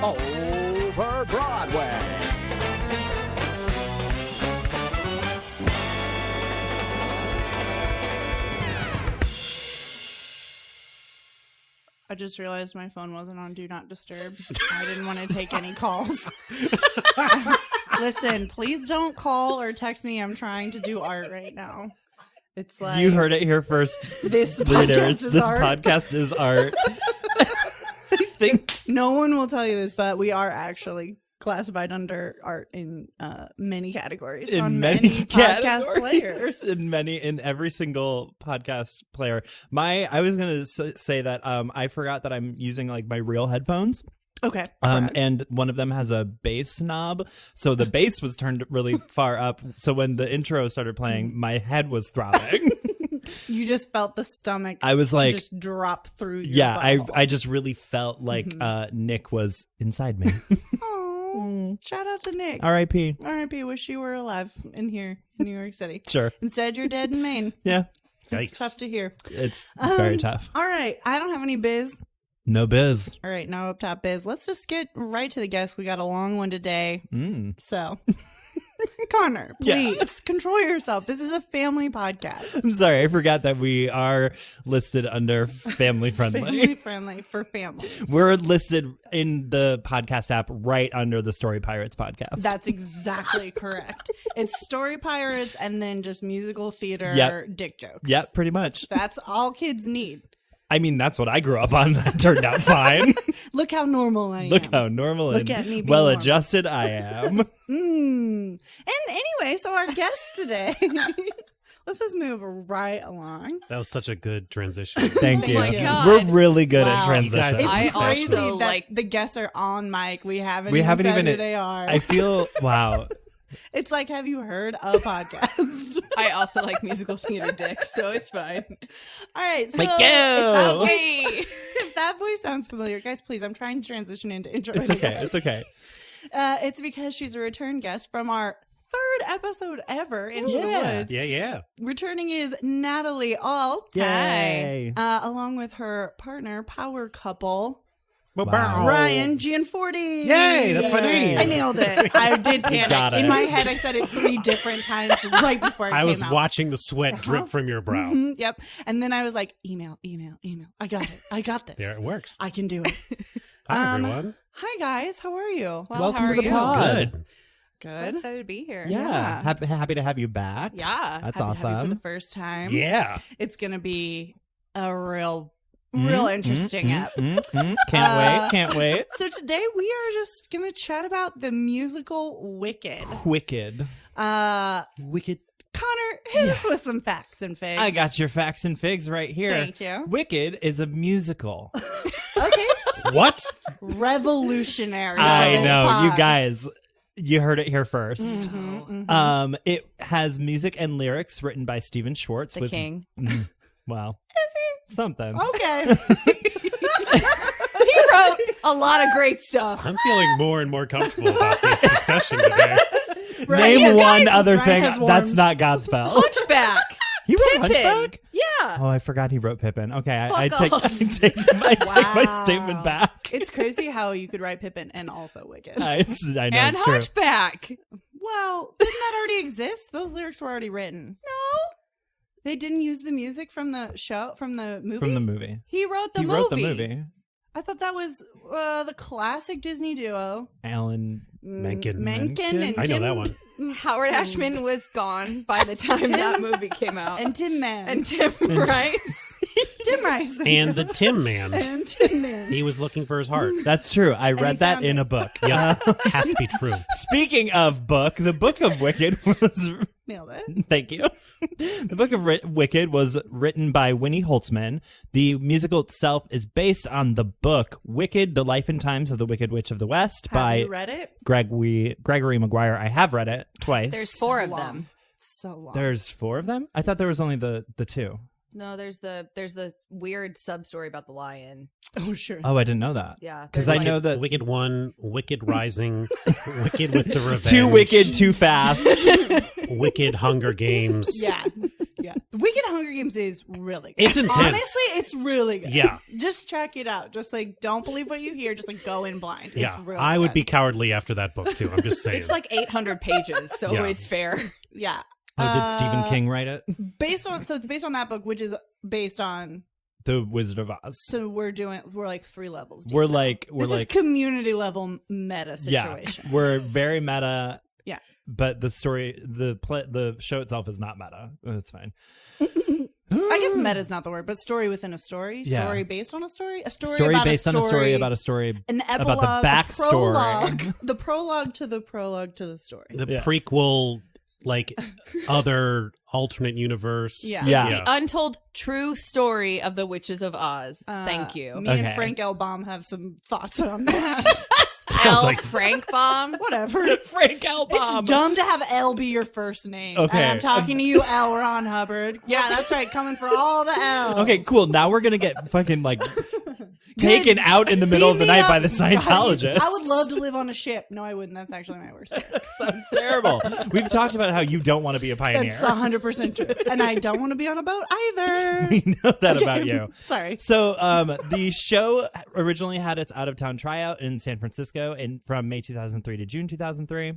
over Broadway. I just realized my phone wasn't on Do Not Disturb. I didn't want to take any calls. Listen, please don't call or text me. I'm trying to do art right now. It's like You heard it here first. This Readers, podcast is this art. podcast is art. I think No one will tell you this, but we are actually classified under art in many categories in on many podcast categories, players. in every single podcast player. I was gonna say that I forgot that I'm using like my real headphones. Okay. And one of them has a bass knob, so the bass was turned really far up. So when the intro started playing, my head was throbbing. You just felt the stomach. I was like, just drop through. Your yeah, butthole. I just really felt like Nick was inside me. Aw, shout out to Nick. R.I.P. R.I.P. Wish you were alive in here in New York City. Sure. Instead, you're dead in Maine. Yeah, It's tough to hear. it's very tough. All right. I don't have any biz. No biz. All right. No up top biz. Let's just get right to the guest. We got a long one today. So, Connor, please control yourself. This is a family podcast. I'm sorry, I forgot that we are listed under family friendly. Family friendly for families. We're listed in the podcast app right under the Story Pirates podcast. That's exactly correct. It's Story Pirates and then just musical theater dick jokes. Yep, pretty much. That's all kids need. I mean, that's what I grew up on. That turned out fine. Look how normal I am. Look how normal Look and at me being well-adjusted I am. And anyway, so our guest today, let's just move right along. That was such a good transition. Thank you. my God. We're really good Wow. at transitions. It's I crazy also, that the guests are on mic. We haven't even said who they are. I feel, wow. It's like, have you heard a podcast? I also like musical theater dick, so it's fine. All right. So Miguel! if that voice sounds familiar, guys, please, I'm trying to transition into intro. It's okay. It's okay. It's because she's a return guest from our third episode ever, Into the Woods. Yeah. Returning is Natalie Ault. Yay. Along with her partner, power couple, Wow. Ryan Gianforte. Yay, that's my name. I nailed it. I did panic. got In it. my head, I said it 3 different times right before it I came was out. watching the sweat drip from your brow. Mhm, yep. And then I was like, email. I got it. I got this. There it works. I can do it. Hi, everyone. Hi, guys. How are you? Well, Welcome how are to the you? pod. Good. So Good. excited to be here. Yeah. Happy to have you back. Yeah. That's Happy to have you awesome. for the first time. Yeah. It's going to be a real interesting app. Can't wait. So today we are just going to chat about the musical Wicked. Wicked. Wicked. Connor, hit us with some facts and figs. I got your facts and figs right here. Thank you. Wicked is a musical. Okay. What? Revolutionary. I for this know. pod. You guys, you heard it here 1st. Mm-hmm. It has music and lyrics written by Stephen Schwartz. The king. Wow. Is he? Something. Okay. He wrote a lot of great stuff. I'm feeling more and more comfortable about this discussion today. Right, Name you one guys- other Ryan thing has that's warmed. not Godspell. Hunchback. He wrote Pippin. Hunchback? Yeah. Oh, I forgot he wrote Pippin. Okay, I Fuck take off. I take my Wow. statement back. It's crazy how you could write Pippin and also Wicked. I know And it's true. Hunchback. Well, didn't that already exist? Those lyrics were already written. No. They didn't use the music from the show, from the movie? From the movie. He wrote the He movie. wrote the movie. I thought that was the classic Disney duo. Alan. Menken. Menken and I know Tim, that one. Howard Ashman was gone by the time that movie came out. And Tim Man. And Tim Rice. Tim Rice. And the Tim Mans. And Tim Man. He was looking for his heart. That's true. I he read that found in it. a book. Yeah. Has to be true. Speaking of book, the Book of Wicked was... Nailed it. Thank you. The Book of Wicked was written by Winnie Holtzman. The musical itself is based on the book Wicked, The Life and Times of the Wicked Witch of the West Have by you read it? Gregory Maguire. I have read it twice. There's 4 of long. them. So long. There's 4 of them? I thought there was only the 2. No, there's the weird sub story about the lion. Oh, sure. Oh, I didn't know that. Yeah, Because there's I know that Wicked 1, Wicked Rising, Wicked with the Revenge. too wicked, too fast. Wicked Hunger Games. Yeah. Yeah. The Wicked Hunger Games is really good. It's intense. Honestly, it's really good. Yeah. Just check it out. Just like, don't believe what you hear. Just like go in blind. Yeah, It's really I would good. be cowardly after that book too. I'm just saying. It's like 800 pages, so Yeah. it's fair. Yeah. Oh, did Stephen King write it? It's based on that book, which is based on. The Wizard of Oz. So we're like 3 levels. deep We're now. like This is community level meta situation. Yeah, we're very meta. Yeah. But the story, the show itself is not meta. It's fine. I guess meta is not the word, but story within a story. Yeah. Story based on a story. A story, Story about based a on a story about a story an epilogue, about the backstory. the prologue to the prologue to the story. the Yeah. prequel, like other alternate universe. Yeah. Yeah. The untold true story of the Witches of Oz. Thank you. Me and Okay. Frank L. Baum have some thoughts on that. Sounds L. like- Frank Baum. Whatever. Frank L. Baum. It's dumb to have L be your first name. Okay. And I'm talking to you, L. Ron Hubbard. Yeah, that's right. Coming for all the L's. Okay, cool. Now we're gonna get fucking like taken out in the middle of the Beam me night by up, the Scientologists. I would love to live on a ship. No, I wouldn't. That's actually my worst fear. Sounds terrible. We've talked about how you don't want to be a pioneer. That's 100% true. And I don't want to be on a boat either. We know that about you. Sorry. So the show originally had its out-of-town tryout in San Francisco from May 2003 to June 2003.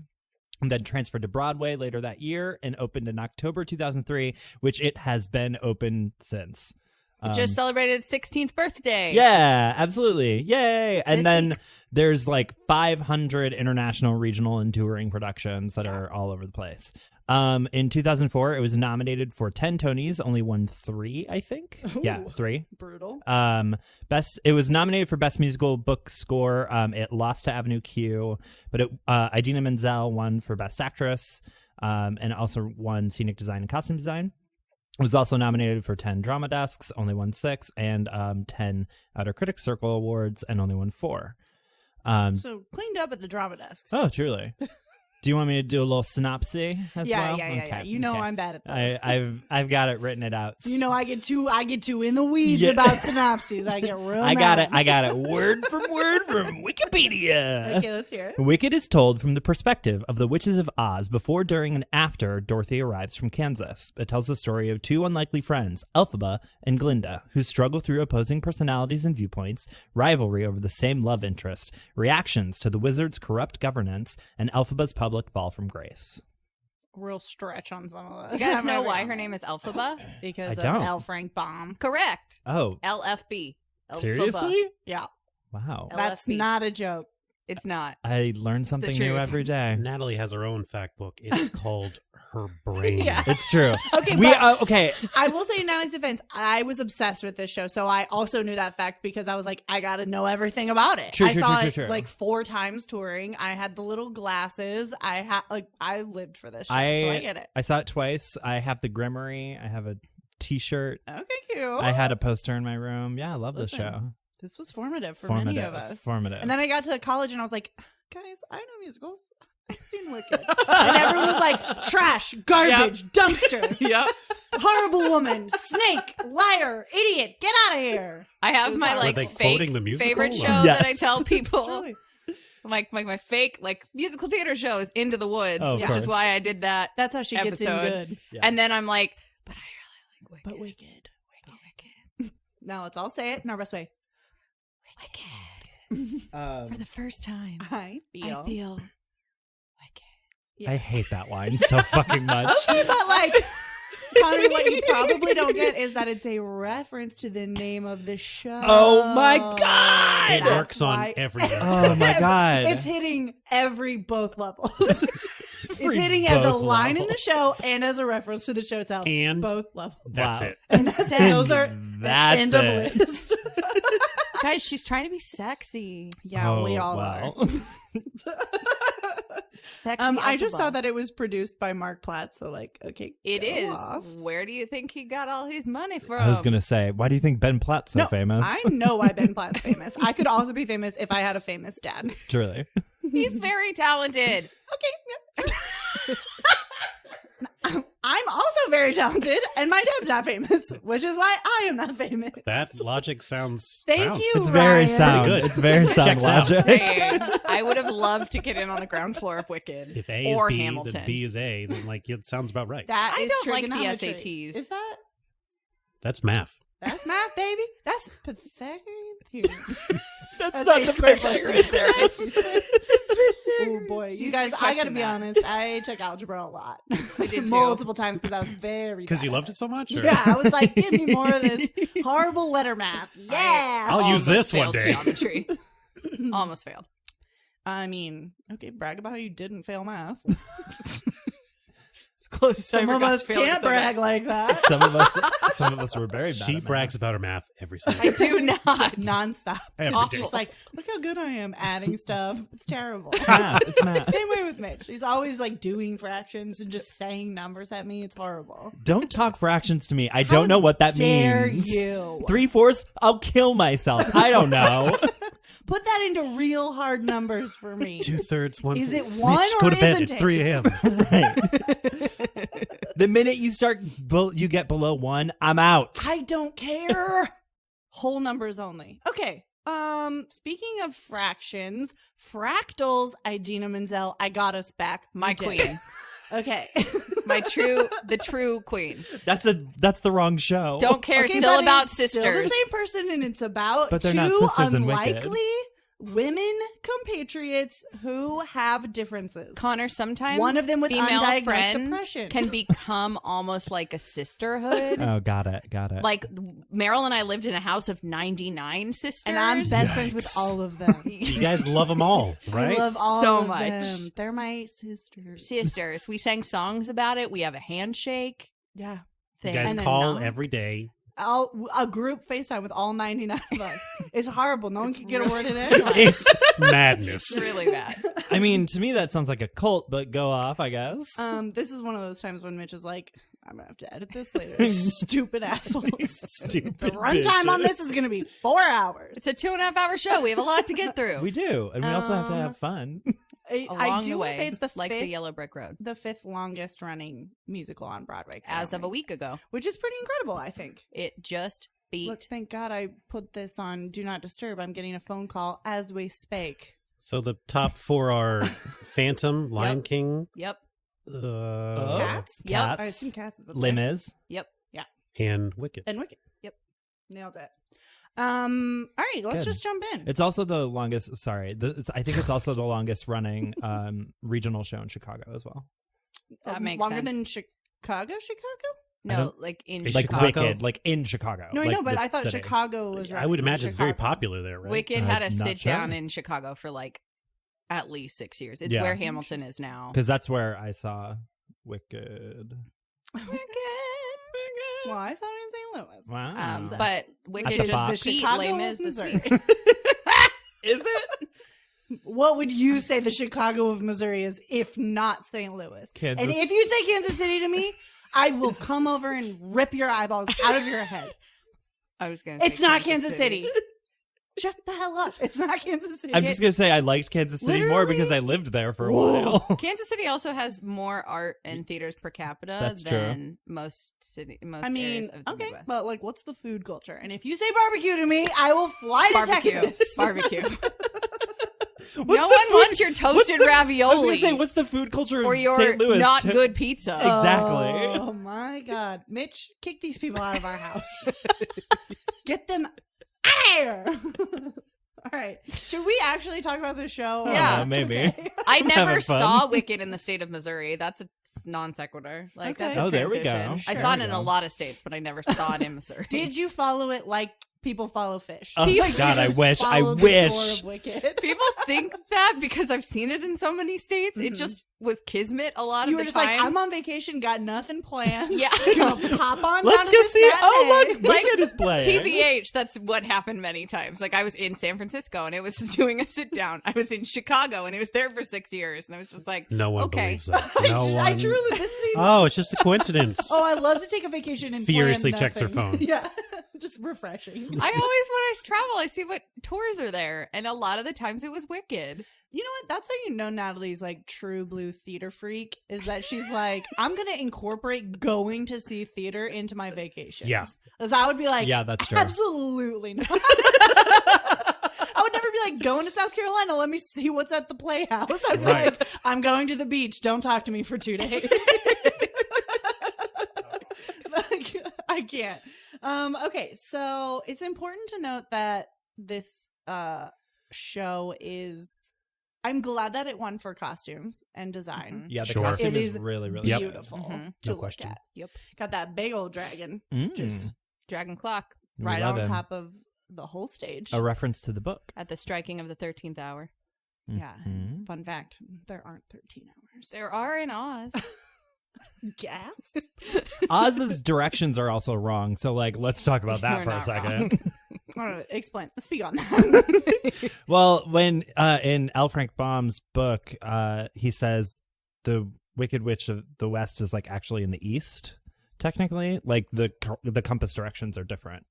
And then transferred to Broadway later that year and opened in October 2003, which it has been open since. Just celebrated its 16th birthday. Yeah, absolutely. Yay. And This then week. there's like 500 international, regional, and touring productions that are all over the place. In 2004, it was nominated for 10 Tonys, only won 3, I think. Yeah, 3. Brutal. It was nominated for Best Musical Book Score. It lost to Avenue Q, but Idina Menzel won for Best Actress, and also won Scenic Design and Costume Design. It was also nominated for 10 Drama Desks, only won 6, and 10 Outer Critics Circle Awards, and only won 4. So cleaned up at the drama desks. Oh, truly. Do you want me to do a little synopsis as well? Yeah. Okay, You know okay. I'm bad at this. I've got it written it out. You know I get too in the weeds Yeah. about synopses. I get real I got mad. it. I got it. Word from Wikipedia. Okay, let's hear it. Wicked is told from the perspective of the Witches of Oz before, during, and after Dorothy arrives from Kansas. It tells the story of 2 unlikely friends, Elphaba and Glinda, who struggle through opposing personalities and viewpoints, rivalry over the same love interest, reactions to the wizard's corrupt governance, and Elphaba's public fall from grace. Real stretch on some of You this. guys know why her name is Elphaba? Because I of don't. L. Frank Baum. Correct. Oh, LFB. Elphaba. seriously? Yeah, Wow. that's LFB. not a joke. It's not. I learned something new truth. every day. Natalie has her own fact book. It's called Her Brain. Yeah. It's true. Okay, we but- okay. I will say in Natalie's defense, I was obsessed with this show, so I also knew that fact because I was like, I gotta know everything about it. True, I true, saw true, it true, true. like 4 times touring. I had the little glasses. I lived for this show, so I get it. I saw it twice. I have the Grimmery. I have a T-shirt. Okay, cute. I had a poster in my room. Yeah, I love this Listen, show. This was formative for many of us. Formative. And then I got to college and I was like, guys, I know musicals. I've seen Wicked. And everyone was like, trash, garbage, dumpster, Yep. horrible woman, snake, liar, idiot, get out of here. I have my Were like they fake quoting the musical? favorite show Or- that I Yes. tell people. Truly. My fake like musical theater show is Into the Woods, Oh, of which course. is why I did that. That's how she gets in Episode. good. Yeah. And then I'm like, but I really like But Wicked. Wicked. Now let's all say it in our best way. For the first time, I feel. I feel Wicked. I hate that line so fucking much. Okay, but like, Connor, what you probably don't get is that it's a reference to the name of the show. Oh my God! It That's works on why- every level. Oh my God. It's hitting both levels. It's hitting as a both line in the levels. show and as a reference to the show itself. And- both levels. That's Wow. it. And those are That's end it. of list. Guys, she's trying to be sexy. Yeah, Oh, we all wow. are. Sexy. I just Elphaba. saw that it was produced by Mark Platt, so like, okay, It go is. off. Where do you think he got all his money from? I was gonna say, why do you think Ben Platt's so No, famous? I know why Ben Platt's famous. I could also be famous if I had a famous dad. Truly. He's very talented. Okay. Yeah. I'm also very talented, and my dad's not famous, which is why I am not famous. That logic sounds. Thank wow. you, It's very Ryan. sound. Pretty good. It's very sound Checks out. logic. Same. I would have loved to get in on the ground floor of Wicked. If A or is B, Hamilton. then B is A, then like it sounds about right. That I is don't like the trigonometry. SATs. Is that? That's math. That's math, baby. That's Pythagorean theorem. That's not the Pythagorean. Oh boy, you You guys! should I gotta question be that. honest. I took algebra a lot, I did too. multiple times because I was very Because you bad loved at it so much? Or? Yeah, I was like, give me more of this horrible letter math. Yeah. I'll use Almost this one failed day. Geometry. Almost failed. I mean, okay, brag about how you didn't fail math. It's close. to Some I of forgot us to fail can't so bad. brag like that. Some of us were very bad. She at math. brags about her math every single I day. do not. Nonstop. Every It's day. just like, look how good I am adding stuff. It's terrible. Math. It's math. Same way with Mitch. He's always like doing fractions and just saying numbers at me. It's horrible. Don't talk fractions to me. I don't know what that Dare means. you? 3/4? I'll kill myself. I don't know. Put that into real hard numbers for me. 2/3, 1. Is it one Mitch, or go to bed. isn't It's it? 3 a.m. Right. The minute you start, you get below 1, I'm out. I don't care. Whole numbers only. Okay. Speaking of fractions, fractals, Idina Menzel, I got us back. My You did. queen. Okay. The true queen. That's the wrong show. Don't care. Okay, Still but about it's sisters. Still the same person, and it's about But they're two not sisters in Wicked. unlikely women compatriots who have differences. Connor, sometimes One of them with female undiagnosed friends depression. can become almost like a sisterhood. Oh, got it. Like Merrill and I lived in a house of 99 sisters. And I'm best friends with all of them. You guys love them all, right? I love all So of much. them. They're my sisters. sisters. We sang songs about it. We have a handshake Yeah. You thing. guys And then call not. every day. A group FaceTime with all 99 of us. It's horrible. No one can get a word in it. It's madness. It's really bad. I mean, to me, that sounds like a cult, but go off, I guess. This is one of those times when Mitch is like, I'm gonna have to edit this later. Stupid assholes. Stupid The runtime on this is gonna be 4 hours. It's a 2.5 hour show. We have a lot to get through. We do. And we also have to have fun. I Along do the want to way, say it's the like fifth, the Yellow Brick Road. the fifth longest running musical on Broadway As of a currently, week ago, which is pretty incredible. I think. it just beat. Look, thank God I put this on Do Not Disturb. I'm getting a phone call as we spake. So the top 4 are Phantom, Lion Yep. King, Yep. Cats? Yep. I Cats. think Cats is up there. Les Mis. Yep. and Wicked. And Wicked. Yep. Nailed it. All right, let's Good. just jump in. It's also the longest. Sorry, I think it's also the longest running regional show in Chicago as well. That makes longer sense. than Chicago. No, like in Like Chicago. Wicked, like in Chicago. No, I like know, but the I thought city. Chicago was. I would running imagine it's very Chicago. popular there, right? Wicked had a not sit down sure. in Chicago for like at least 6 years. It's Yeah. where Hamilton is now. because that's where I saw Wicked. Well, I saw it in St. Louis. Wow. But the Wicked Fox. just beat Chicago Les of Mis this Missouri. week. Is it? What would you say the Chicago of Missouri is if not St. Louis? Kansas. And if you say Kansas City to me, I will come over and rip your eyeballs out of your head. I was going to say It's not Kansas City. Shut the hell up. It's not Kansas City. I'm just gonna say I liked Kansas City more because I lived there for a while. Kansas City also has more art and theaters per capita That's true. than most I mean, areas of the okay, Midwest. but like, what's the food culture? And if you say barbecue to me, I will fly to Barbecue. Texas. Barbecue. What's No the one food- wants your what's toasted the- ravioli. I was gonna say, what's the food culture or of your St. Louis? not to- good pizza. Exactly. Oh my God, Mitch, kick these people out of our house. Get them out of here. All right, should we actually talk about the show? Yeah. maybe. Okay. I never Having fun. saw Wicked in the state of Missouri. That's a non sequitur. Like Okay. that's a Oh, there we go. transition. I Sure. saw it There in we a go. lot of states, but I never saw it in Missouri. Did you follow it like people follow fish? Oh my Like, you God, I just wish. I followed the wish. tour of Wicked? People think that because I've seen it in so many states. It just was kismet a lot You of were the just time. like, I'm on vacation, got nothing planned. Yeah. Gonna pop on. Let's down to go this see. Oh, matinee. look, Wicked is playing. TBH, that's what happened many times. Like I was in San Francisco and it was doing a sit down. I was in Chicago and it was there for 6 years. And I was just like, No one okay. believes that. No one. I truly, this seems. Oh, it's just a coincidence. Oh, I love to take a vacation and Furiously plan checks her nothing. phone. Yeah, Just refreshing. I always, when I travel, I see what tours are there. And a lot of the times it was Wicked. You know what? That's how you know Natalie's like true blue theater freak, is that she's like, I'm going to incorporate going to see theater into my vacations. Yeah. Because I would be like, Yeah, that's true. Absolutely not. I would never be like, going to South Carolina, let me see what's at the Playhouse. I'd be Right. like, I'm going to the beach. Don't talk to me for 2 days. Like, I can't. Okay, so it's important to note that this show is... I'm glad that it won for costumes and design. Yeah, the Sure. costume It is is really, really good. beautiful Mhm. to No look question. at. Yep. Got that big old dragon just Dragon Clock We right love on him. top of the whole stage. A reference to the book. at the striking of the 13th hour. Yeah. Mhm. Fun fact, there aren't 13 hours. There are in Oz. Gasp. Oz's directions are also wrong, so like let's talk about that We're for a not second. I don't know, explain. Speak on that. Well, when in L. Frank Baum's book, he says the Wicked Witch of the West is like actually in the east. Technically, like the compass directions are different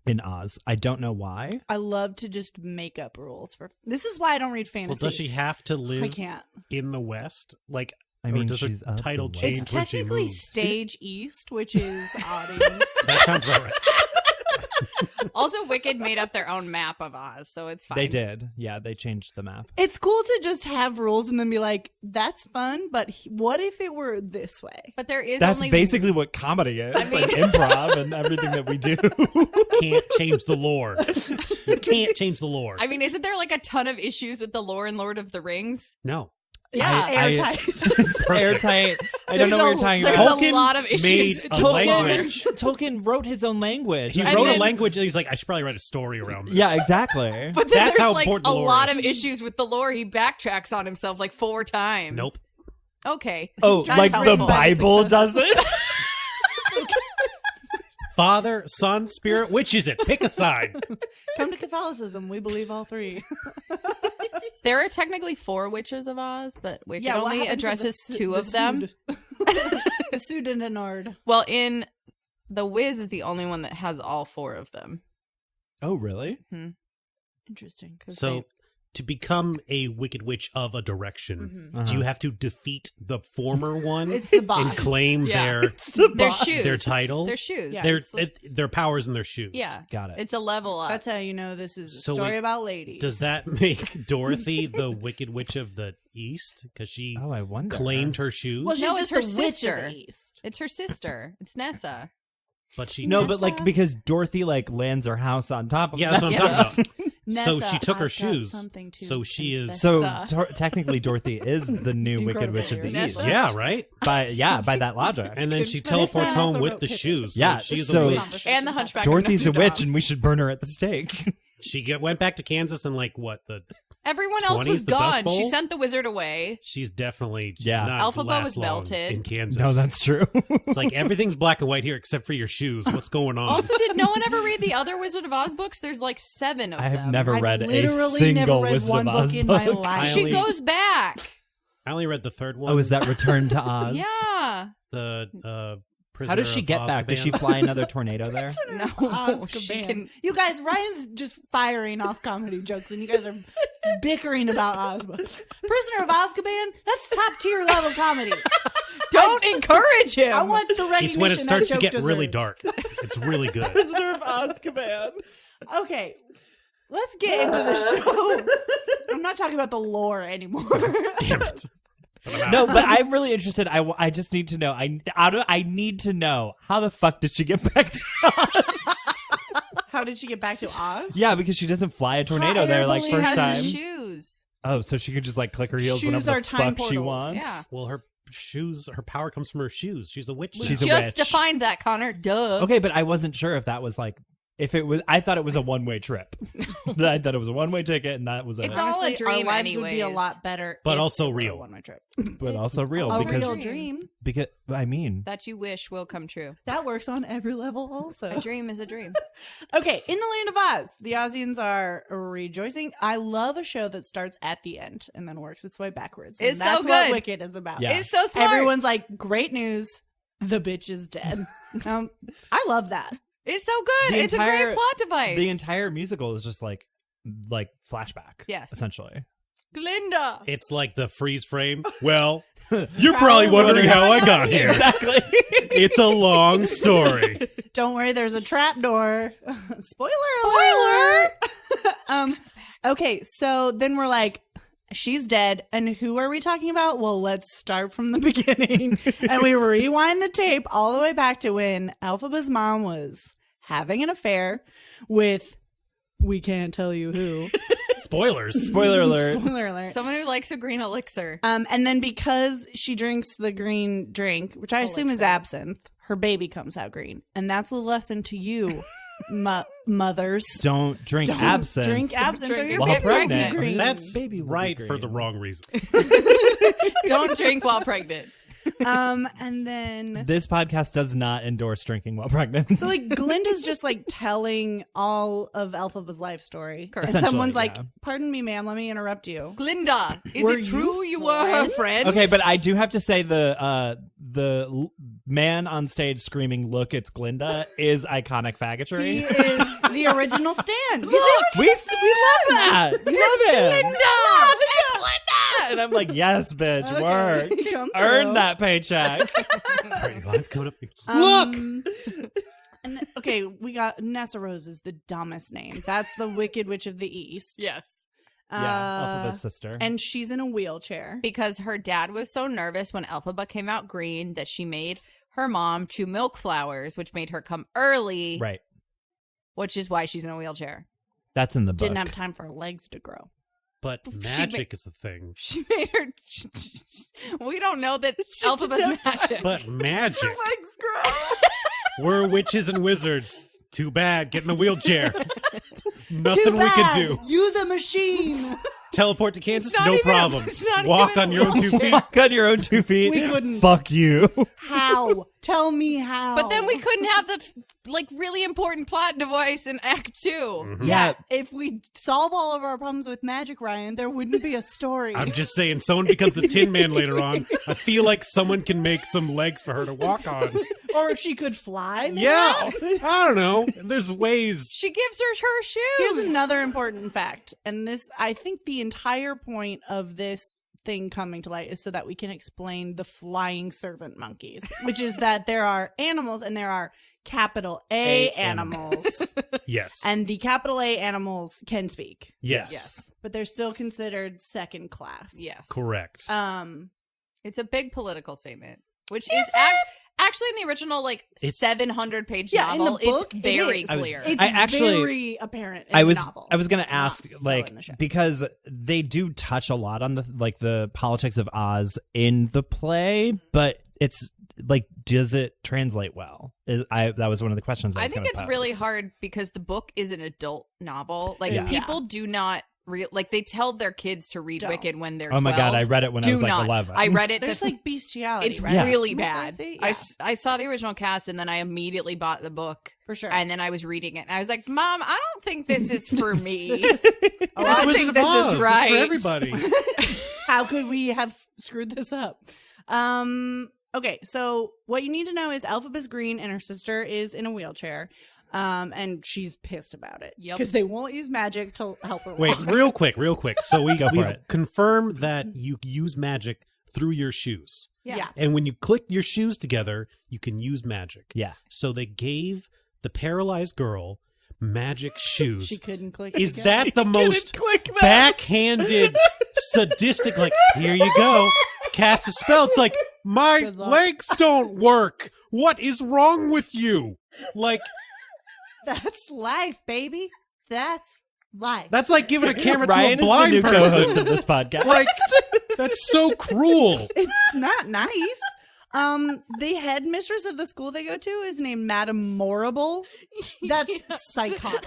in Oz. I don't know why. I love to just make up rules for. This is why I don't read Well, fantasy. does she have to I live can't. in the West? Like, I mean, or does she's her of title the change It's when she technically moves? stage east, which is audience. That sounds about right. Also, Wicked made up their own map of Oz, so it's fine. They did. Yeah, they changed the map. It's cool to just have rules and then be like, that's fun, but what if it were this way? But there is That's only basically what comedy is, I mean- like improv and everything that we do. Can't change the lore. You can't change the lore. I mean, isn't there like a ton of issues with the lore in Lord of the Rings? No. Yeah. Airtight. It's airtight. I don't know what you're talking There's about. a lot of issues. made a language. Tolkien wrote his own language. He And wrote then- a language and he's like, I should probably write a story around this. Yeah, exactly. But then That's there's how like important a the lore lot is. of issues with the lore. He backtracks on himself like 4 times. Nope. Okay. Oh, That's like the helpful. Bible does it? Father, Son, Spirit, which is it? Pick a side. Come to Catholicism. We believe all three. There are technically 4 witches of Oz, but Wicked what only happened to addresses the 2 the of them. The Sud and the Nord. Well, in The Wiz is the only one that has all 4 of them. Oh, really? Interesting. So, to become a Wicked Witch of a direction, Uh-huh. do you have to defeat the former one It's the boss. and claim Yeah. Their shoes. their title? Their shoes. Yeah. their powers in their shoes. Yeah. Got it. It's a level up. That's how you know this is a So story wait, about ladies. Does that make Dorothy the Wicked Witch of the East? Because she Oh, I wonder. claimed her shoes, Well, she's No, just it's her the witch of sister. the East. It's her sister. It's Nessa. but she No, took- but like because Dorothy like lands her house on top of yeah, that's what I'm talking about. So Nessa, she took her I've got shoes. something to So she is. confess. So Nessa. technically, Dorothy is the new Wicked Incredible Witch of the lyrics. East. Nessa. Yeah, right. By that logic. And then she Confess. teleports Nessa home also with wrote the Pippin. shoes. So Yeah, she's so- a witch. And the Hunchback. Dorothy's a of Notre witch, Dame. and we should burn her at the stake. She went back to Kansas and like what the Everyone else 20s, was the Dust gone. Bowl? She sent the wizard away. she's definitely Yeah. not Alphaba last was long melted. in Kansas. No, that's true. It's like everything's black and white here except for your shoes. What's going on? Also, did no one ever read the other Wizard of Oz books? There's like 7 of I have them. never I've read a literally single never read Wizard one of Oz book in my book. life. I She only- goes back. I only read the third one. Oh, is that Return to Oz? Yeah. the Prisoner How does she of get back? Does she Azkaban? fly another tornado there? No. Azkaban. She can. You guys, Ryan's just firing off comedy jokes, and you guys are bickering about Ozma. Prisoner of Azkaban? That's top tier level comedy. Don't encourage him. I want the recognition. It's when it that starts to joke get really deserves. dark. It's really good. Prisoner of Azkaban. Okay, let's get into the show. I'm not talking about the lore anymore. Damn it. No, but I'm really interested. I just need to know. I need to know how the fuck did she get back to Oz? How did she get back to Oz? Yeah, because she doesn't fly a tornado there like She first has time. the shoes. Oh, so she could just like click her heels Shoes whenever are the time fuck she portals. wants. Yeah. Well, her shoes, her power comes from her shoes. She's a witch. She's now. a Just witch. defined that, Connor. Duh. Okay, but I wasn't sure if that was like if it was. I thought it was a one-way trip. I thought it was a one-way ticket, and that was it. It's all a dream our lives would be a anyways. lot better, But if also it were a real. one-way trip. but also real a because real dream. I mean, That you wish will come true. That works on every level, also. A dream is a dream. Okay, in the land of Oz, the Ozians are rejoicing. I love a show that starts at the end and then works its way backwards. And It's so that's what good. Wicked is about. Yeah. It's so smart. Everyone's like, great news, the bitch is dead. I love that. It's so good. It's a great plot device. The entire musical is just like flashback. Yes. Essentially. Glinda. It's like the freeze frame. Well, you're probably wondering how I got here. Exactly. It's a long story. Don't worry, there's a trap door. Spoiler alert. Okay, so then we're like, she's dead. And who are we talking about? Well, let's start from the beginning. And we rewind the tape all the way back to when Elphaba's mom was having an affair with, we can't tell you who. Spoilers. Spoiler alert. Spoiler alert. Someone who likes a green elixir. And then because she drinks the green drink, which I assume is absinthe, her baby comes out green. And that's a lesson to you, mothers. Don't drink absinthe. Drink absinthe or your while baby will be pregnant. green. That's Baby will be right green. for the wrong reason. Don't drink while pregnant. And then This podcast does not endorse drinking while pregnant. so like Glinda's just like telling all of Elphaba's life story. Correct. And someone's Essentially, like, yeah. "Pardon me, ma'am, let me interrupt you." Glinda, is Were it true you you were her friends? friend? Okay, but I do have to say the man on stage screaming, "Look, it's Glinda," is iconic faggotry. He is the original Stan. we love that. We love it. Glinda! It's Glinda! And I'm like, yes, bitch, Okay. work. Come Earn through. that paycheck. All right, let's go to Um, look. And okay, we got Nessa Rose is the dumbest name. That's the Wicked Witch of the East. Yes. Yeah, Elphaba's sister. And she's in a wheelchair. Because her dad was so nervous when Elphaba came out green that she made her mom chew milk flowers, which made her come early, Right. which is why she's in a wheelchair. That's in the book. Didn't have time for her legs to grow. But magic is a thing. She made her. We don't know that Elphaba's magic. But magic. Legs grow. We're witches and wizards. Too bad. Get in a wheelchair. Too Nothing we bad. can do. Use a machine. Teleport to Kansas? It's not No even- problem. it's not Walk even on a your own 2 feet. Walk on your own 2 feet. We couldn't. Fuck you. How? Tell me how. But then we couldn't have the really important plot device in Act 2. Mm-hmm. Yeah, if we solve all of our problems with magic, Ryan, there wouldn't be a story. I'm just saying, someone becomes a Tin Man later on. I feel like someone can make some legs for her to walk on. Or she could fly. maybe? Yeah. I don't know. There's ways. She gives her shoes. Here's another important fact, and this, I think the entire point of this thing coming to light is so that we can explain the flying servant monkeys, which is that there are animals and there are capital A animals. Yes. And the capital A animals can speak. yes. But they're still considered second class. Yes. Correct. It's a big political statement, which is actually in the original It's- 700-page Yeah, in the novel. book, it's very it is. clear. It's I actually- very apparent in I the was novel. going to Not ask so in the show. because they do touch a lot on the politics of Oz in the play, but it's does it translate well? That was one of the questions I I was think gonna it's pose. really hard because the book is an adult novel. Yeah. People do not they tell their kids to read Don't. Wicked when they're Oh my 12. God, I read it when I Do was like not. 11. I read it. There's bestiality. It's right? really Isn't that bad. crazy? I Yeah, I saw the original cast and then I immediately bought the book. for sure. And then I was reading it and I was like, Mom, I don't think this is for me. Oh, It's I Wizard think of this Oz. is It's right. for everybody. How could we have screwed this up? Okay, so what you need to know is Elphaba's green and her sister is in a wheelchair. And she's pissed about it. Yep. Because they won't use magic to help her Wait, walk. real quick. So Go for we've it. confirmed that you use magic through your shoes. Yeah. And when you click your shoes together, you can use magic. Yeah. So they gave the paralyzed girl magic shoes. She couldn't click. Is together. that the most backhanded, sadistic, here you go, cast a spell? It's like, my Good luck. legs don't work. What is wrong with you? That's life, baby. That's life. That's like giving a camera Ryan to a blind is the new person. co-host of this podcast. That's so cruel. It's not nice. The headmistress of the school they go to is named Madame Morrible. That's psychotic.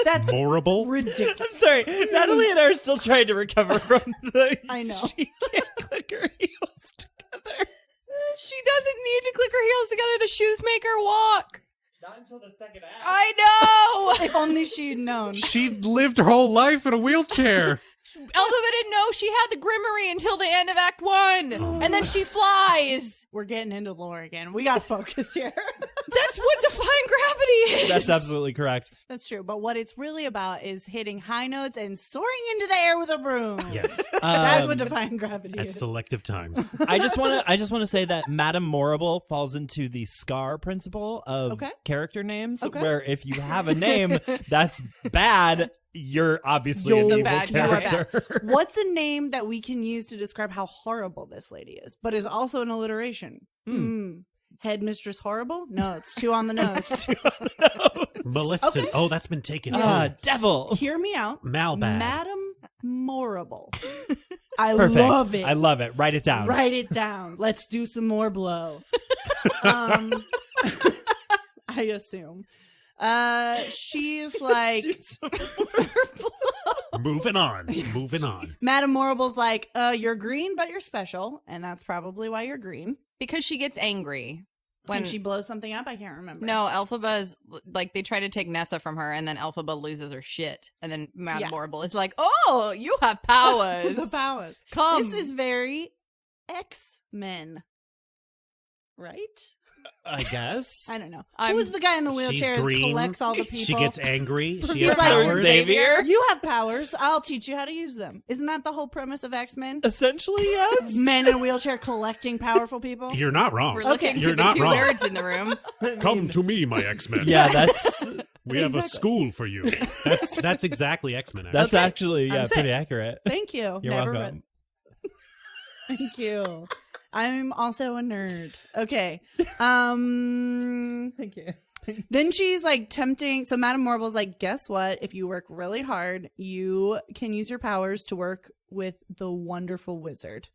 That's Horrible. ridiculous. I'm sorry. Natalie and I are still trying to recover from the. I know. She can't click her heels together. She doesn't need to click her heels together. The shoes make her walk. Not until the second act. I know. If only she'd known. She lived her whole life in a wheelchair. Elphaba didn't know she had the Grimmery until the end of Act 1. And then she flies. We're getting into lore again. We gotta focus here. That's what the That's absolutely correct. That's true. But what it's really about is hitting high notes and soaring into the air with a broom. Yes. That's what defying gravity At is. selective times. I just want to say that Madame Morrible falls into the SCAR principle of character names, where if you have a name that's bad, you're obviously an evil bad guy. character. What's a name that we can use to describe how horrible this lady is, but is also an alliteration? Headmistress Horrible? No, it's two on the nose. Maleficent. Oh, that's been taken. Devil. Hear me out. Malbad. Madame Morrible. I Perfect. love it. I love it. Write it down. Write it down. Let's do some more blow. I assume. She's like, Moving on. Madame Morrible's like, you're green, but you're special. And that's probably why you're green. Because she gets angry. When she blows something up, I can't remember. No, Elphaba's like they try to take Nessa from her, and then Elphaba loses her shit, and then Madame Morrible is like, "Oh, you have powers, The powers. Come." This is very X-Men, right? I guess. I don't know. Who's the guy in the wheelchair that green. collects all the people? She gets angry. She He's has like, powers. Xavier? You have powers. I'll teach you how to use them. Isn't that the whole premise of X-Men? Essentially, yes. Men in a wheelchair collecting powerful people? You're not wrong. We're looking You're to the not two wrong. nerds in the room. Come to me, my X-Men. Yeah, that's We have a school for you. That's exactly X-Men. that's Okay. actually I'm pretty saying. accurate. Thank you. You're Never welcome. read. Thank you. I'm also a nerd. Okay. Thank you. Then she's like tempting. So Madame Morrible's like, guess what? If you work really hard, you can use your powers to work with the wonderful wizard.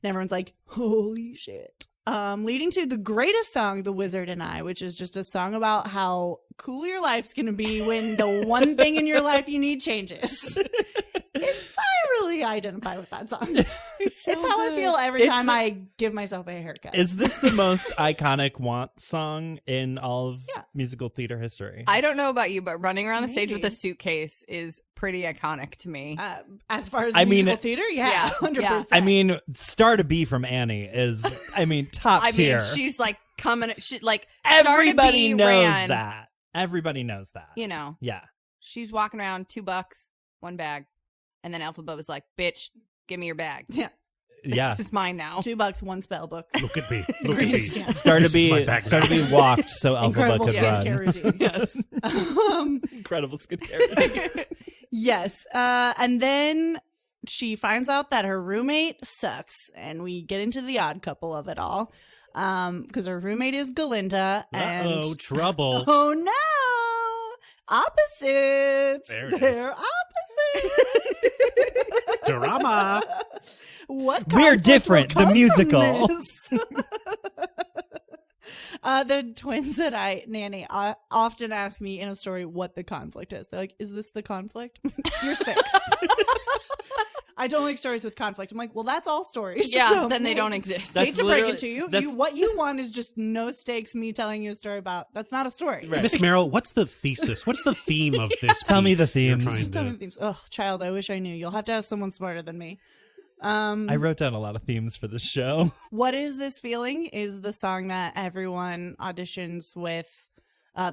And everyone's like, holy shit. Leading to the greatest song, The Wizard and I, which is just a song about how cool your life's going to be when the one thing in your life you need changes. I really identify with that song. It's how I feel every time I give myself a haircut. Is this the most iconic want song in all of musical theater history? I don't know about you, but running around the stage with a suitcase is pretty iconic to me. As far as I mean, musical theater, yeah, 100%. I mean, Star to Be from Annie is, top tier. She's like coming. She like Everybody Star to Be knows ran, that. Everybody knows that. You know. Yeah. She's walking around, $2, one bag, and then Elphaba was like, "Bitch, give me your bag. Yeah. Yeah. This is mine now." $2, one spell book. Look at me. Look at me. Yeah. Star to This is my bag now. be walked so Incredible Elphaba could run. skincare routine. Yes. Incredible skincare. Yes. And then she finds out that her roommate sucks, and we get into the odd couple of it all. Because her roommate is Galinda, and Uh-oh, trouble. oh no, opposites. There it They're is. opposites. Drama. What? We're conflict different, will the come musical. from this? The twins that Nanny often ask me in a story what the conflict is. They're like, "Is this the conflict?" You're 6. I don't like stories with conflict. I'm like, well, that's all stories. Yeah, So, then they don't exist. That's hate to break literally- it to you. that's- What you want is just no stakes. Me telling you a story about that's not a story. Right. Miss Merrill, what's the thesis? What's the theme of this? Tell me the piece you're themes. trying Tell me to- the themes. Oh, child, I wish I knew. You'll have to ask someone smarter than me. I wrote down a lot of themes for this show. What Is This Feeling is the song that everyone auditions with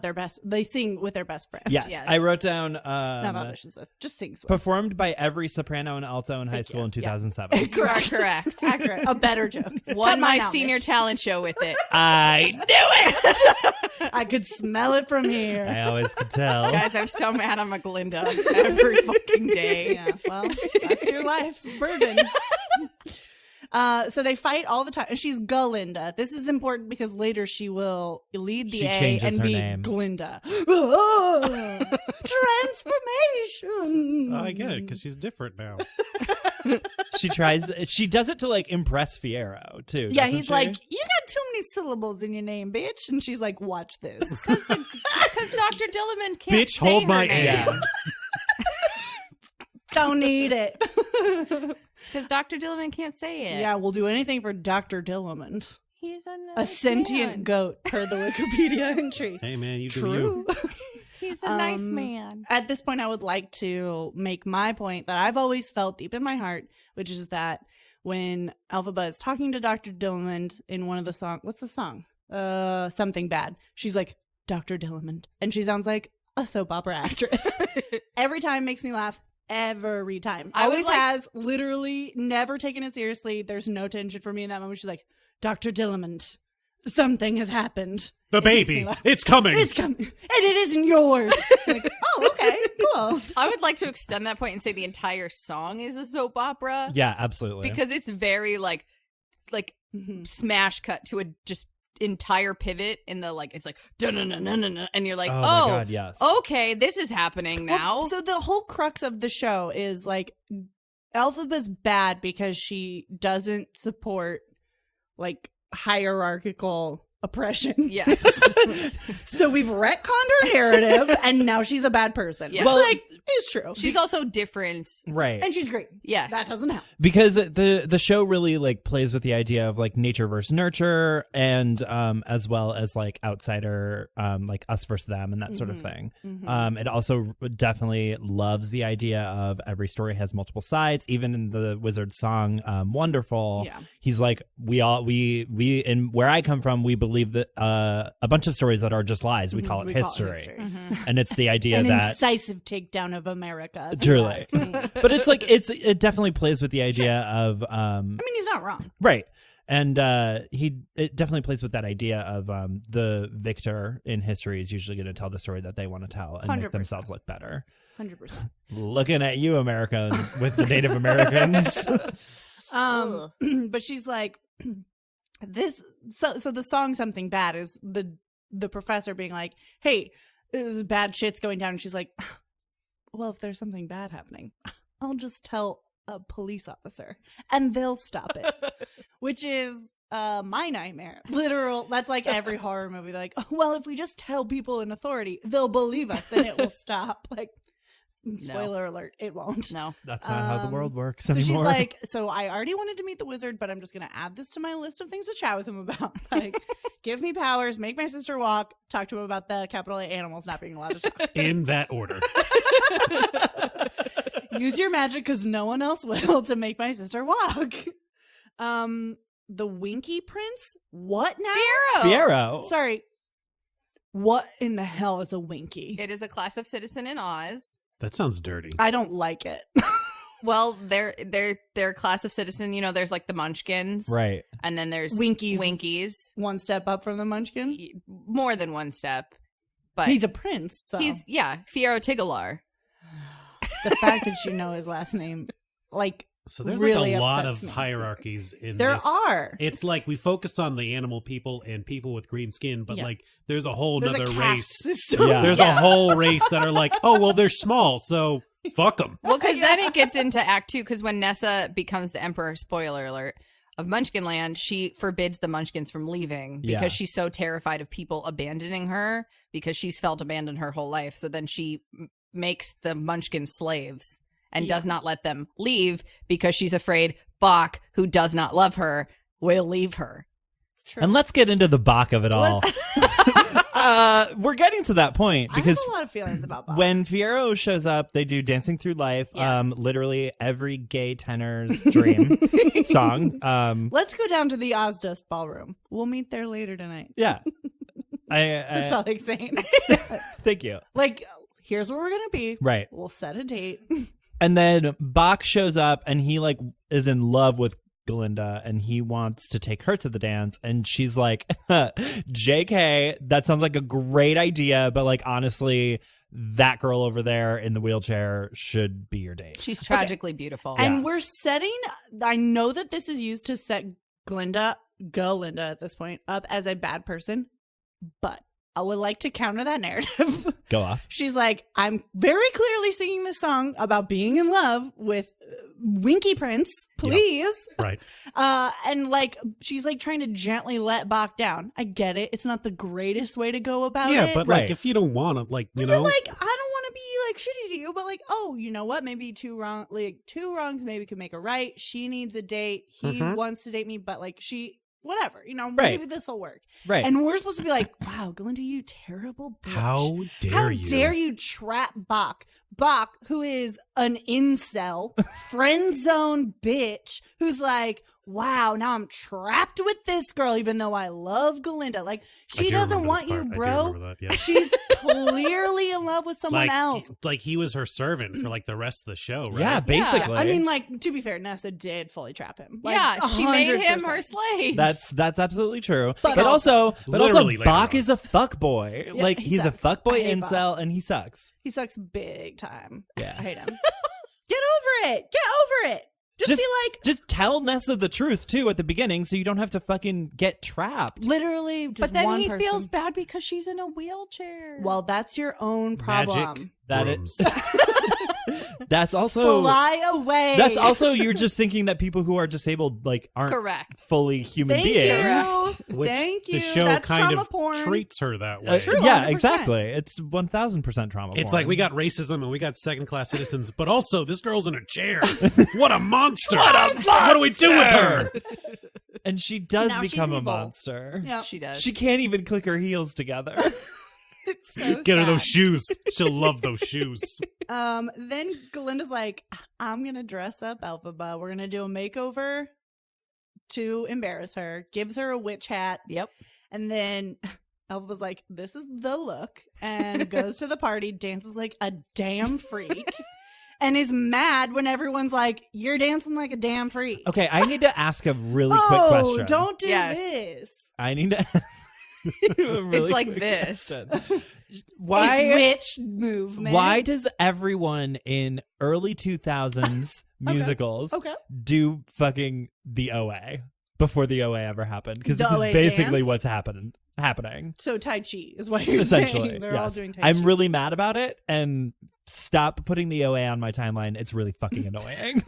their best. They sing with their best friend. Yes. I wrote down Not auditions with, just sings with. performed by every soprano and alto in high school in 2007. You are correct. Accurate. A better joke. Won Cut my mine out, senior bitch. talent show with it. I knew it. I could smell it from here. I always could tell. Guys, I'm so mad I'm a Glinda every fucking day. Yeah, well, that's your life's burden. So they fight all the time, and she's Galinda. This is important because later she will lead the She A changes and her be name. Glinda. Oh, transformation. Oh, I get it because she's different now. She does it to like impress Fiero too. Yeah, doesn't he's she? like, you got too many syllables in your name, bitch. And she's like, watch this. Because Dr. Dilliman can't Bitch, say hold her my name. Yeah. Don't need it. Because Dr. Dilliman can't say it. Yeah, we'll do anything for Dr. Dilliman. He's a A sentient goat, per the Wikipedia entry. Hey, man, you do True. you. He's a nice man. At this point, I would like to make my point that I've always felt deep in my heart, which is that when Elphaba is talking to Dr. Dilliman in one of the songs, what's the song? Something Bad. She's like, Dr. Dillamond. And she sounds like a soap opera actress. Every time makes me laugh. Every time. I was Always like- has, literally never taken it seriously. There's no tension for me in that moment. She's like, Dr. Dillamond, something has happened. The It makes me baby. laugh. It's coming. It's coming. And it isn't yours. Like, oh, okay, cool. I would like to extend that point and say the entire song is a soap opera Yeah, absolutely. because it's very like Mhm. smash cut to a just entire pivot in the like it's like dun-dun-dun-dun-dun-dun, and you're like, oh, oh, my God, yes. okay, this is happening now. Well, so the whole crux of the show is like Elphaba's bad because she doesn't support like hierarchical oppression. Yes. So we've retconned her narrative and now she's a bad person. Yes. Which, Well, like, is true. She's also different. Right. And she's great. Yes. That doesn't help. Because the show really like plays with the idea of like nature versus nurture, and as well as like outsider, like us versus them and that sort of thing. It also definitely loves the idea of every story has multiple sides. Even in the Wizard song Wonderful, Yeah. he's like, we and where I come from, we believe that a bunch of stories that are just lies, we call it history. And it's the idea An that incisive takedown of America. if you truly. ask me. But it's like it definitely plays with the idea of I mean, he's not wrong. right. And it definitely plays with that idea of the victor in history is usually going to tell the story that they want to tell and make 100%. themselves look better. 100%. Looking at you, America, with the Native Americans. But she's like, this. So the song "Something Bad" is the professor being like, "Hey, bad shit's going down," and she's like, "Well, if there's something bad happening, I'll just tell a police officer, and they'll stop it," which is my nightmare. Literal. That's like every horror movie. They're like, oh, well, if we just tell people in authority, they'll believe us, and it will stop. Like, spoiler alert, it won't. No. That's not how the world works So anymore. she's like, so I already wanted to meet the wizard, but I'm just going to add this to my list of things to chat with him about. Like, give me powers, make my sister walk, talk to him about the capital A animals not being allowed to talk. In that order. Use your magic because no one else will to make my sister walk. The Winky Prince? What now? Fiero. Sorry. What in the hell is a Winky? It is a class of citizen in Oz. That sounds dirty. I don't like it. Well, they're class of citizen. You know, there's like the Munchkins, Right. And then there's Winkies. One step up from the Munchkin. More than one step, but He's a prince, so he's Fiero Tigalar. the fact that you know his last name, like, So there's really like a lot upsets of me. hierarchies in There this. are. It's like we focused on the animal people and people with green skin, but Yeah. like there's a whole There's nother a caste race. system. Yeah. There's a whole race that are like, oh well, they're small, so fuck them. Well, because then it gets into Act 2, because when Nessa becomes the Emperor, spoiler alert, of Munchkinland, she forbids the Munchkins from leaving because Yeah. she's so terrified of people abandoning her because she's felt abandoned her whole life. So then she makes the Munchkin slaves and does not let them leave because she's afraid Bach, who does not love her, will leave her. True. And let's get into the Bach of it all. We're getting to that point I have because a lot of feelings about Bob. when Fiero shows up, they do Dancing Through Life, Yes. literally every gay tenor's dream song. Let's go down to the Ozdust Ballroom. We'll meet there later tonight. Yeah. That's all I'm saying. Thank you. Like, here's where we're gonna be. Right. We'll set a date. And then Bach shows up and he like is in love with Glinda and he wants to take her to the dance and she's like, JK, that sounds like a great idea, but like honestly, that girl over there in the wheelchair should be your date. She's tragically beautiful. And we're setting. I know that this is used to set Glinda at this point up as a bad person, but I would like to counter that narrative. Go off. She's like, I'm very clearly singing this song about being in love with Winky Prince, please. Right. And like, she's like trying to gently let Bach down. I get it. It's not the greatest way to go about Yeah, it. but Right. like if you don't want to, like you But know, like, I don't want to be like shitty to you, but like, oh, you know what? Maybe two wrongs maybe could make a right. She needs a date. He wants to date me, but like whatever, you know, maybe this will work. Right. And we're supposed to be like, wow, Glinda, you terrible bitch. how dare How you? dare you trap Bach? Bach, who is an incel, friend zone bitch, who's like, wow, now I'm trapped with this girl, even though I love Galinda. Like, I she do doesn't remember want this you, part. I do bro. remember that, yeah. She's clearly in love with someone else. Like he was her servant for like the rest of the show, right? Yeah, basically. I mean, like, to be fair, Nessa did fully trap him. Like, yeah, she made him 100%. her slave. That's absolutely true. But But also Literally later Bach on. is a fuckboy. Yeah, Like he he's a sucks. fuckboy I hate incel and he sucks. He sucks big time. Yeah. I hate him. Get over it. Get over it. Just be like, just tell Nessa the truth too at the beginning so you don't have to fucking get trapped. literally just but then one he person. feels bad because she's in a wheelchair. Well, that's your own problem. Magic That brooms. That's also Fly away. That's also you're just thinking that people who are disabled like aren't correct. fully human Thank beings. you. Which Thank you. the show That's kind trauma of porn. treats her that way. True. Yeah, 100%. exactly. It's 1000% trauma. It's porn. like we got racism and we got second-class citizens, but also this girl's in a chair. What a monster! What do we do with her? and she does Now she's become a evil. monster. Yep. She does. She can't even click her heels together. It's so Get her sad. those shoes. She'll love those shoes. Then Galinda's like, I'm gonna dress up Elphaba. We're gonna do a makeover to embarrass her. Gives her a witch hat. Yep. And then Elphaba's like, this is the look. And goes to the party, dances like a damn freak. And is mad when everyone's like, you're dancing like a damn freak. Okay, I need to ask a really quick question. Don't do Yes. this. I need to. It's like this. Why? It's witch movement. Why does everyone in early 2000s musicals Okay. do fucking the OA before the OA ever happened? Because The this is OA basically dance? what's happening. So Tai Chi is what you're Essentially, saying. They're all yes. doing Tai Chi. I'm really mad about it, and stop putting the OA on my timeline. It's really fucking annoying.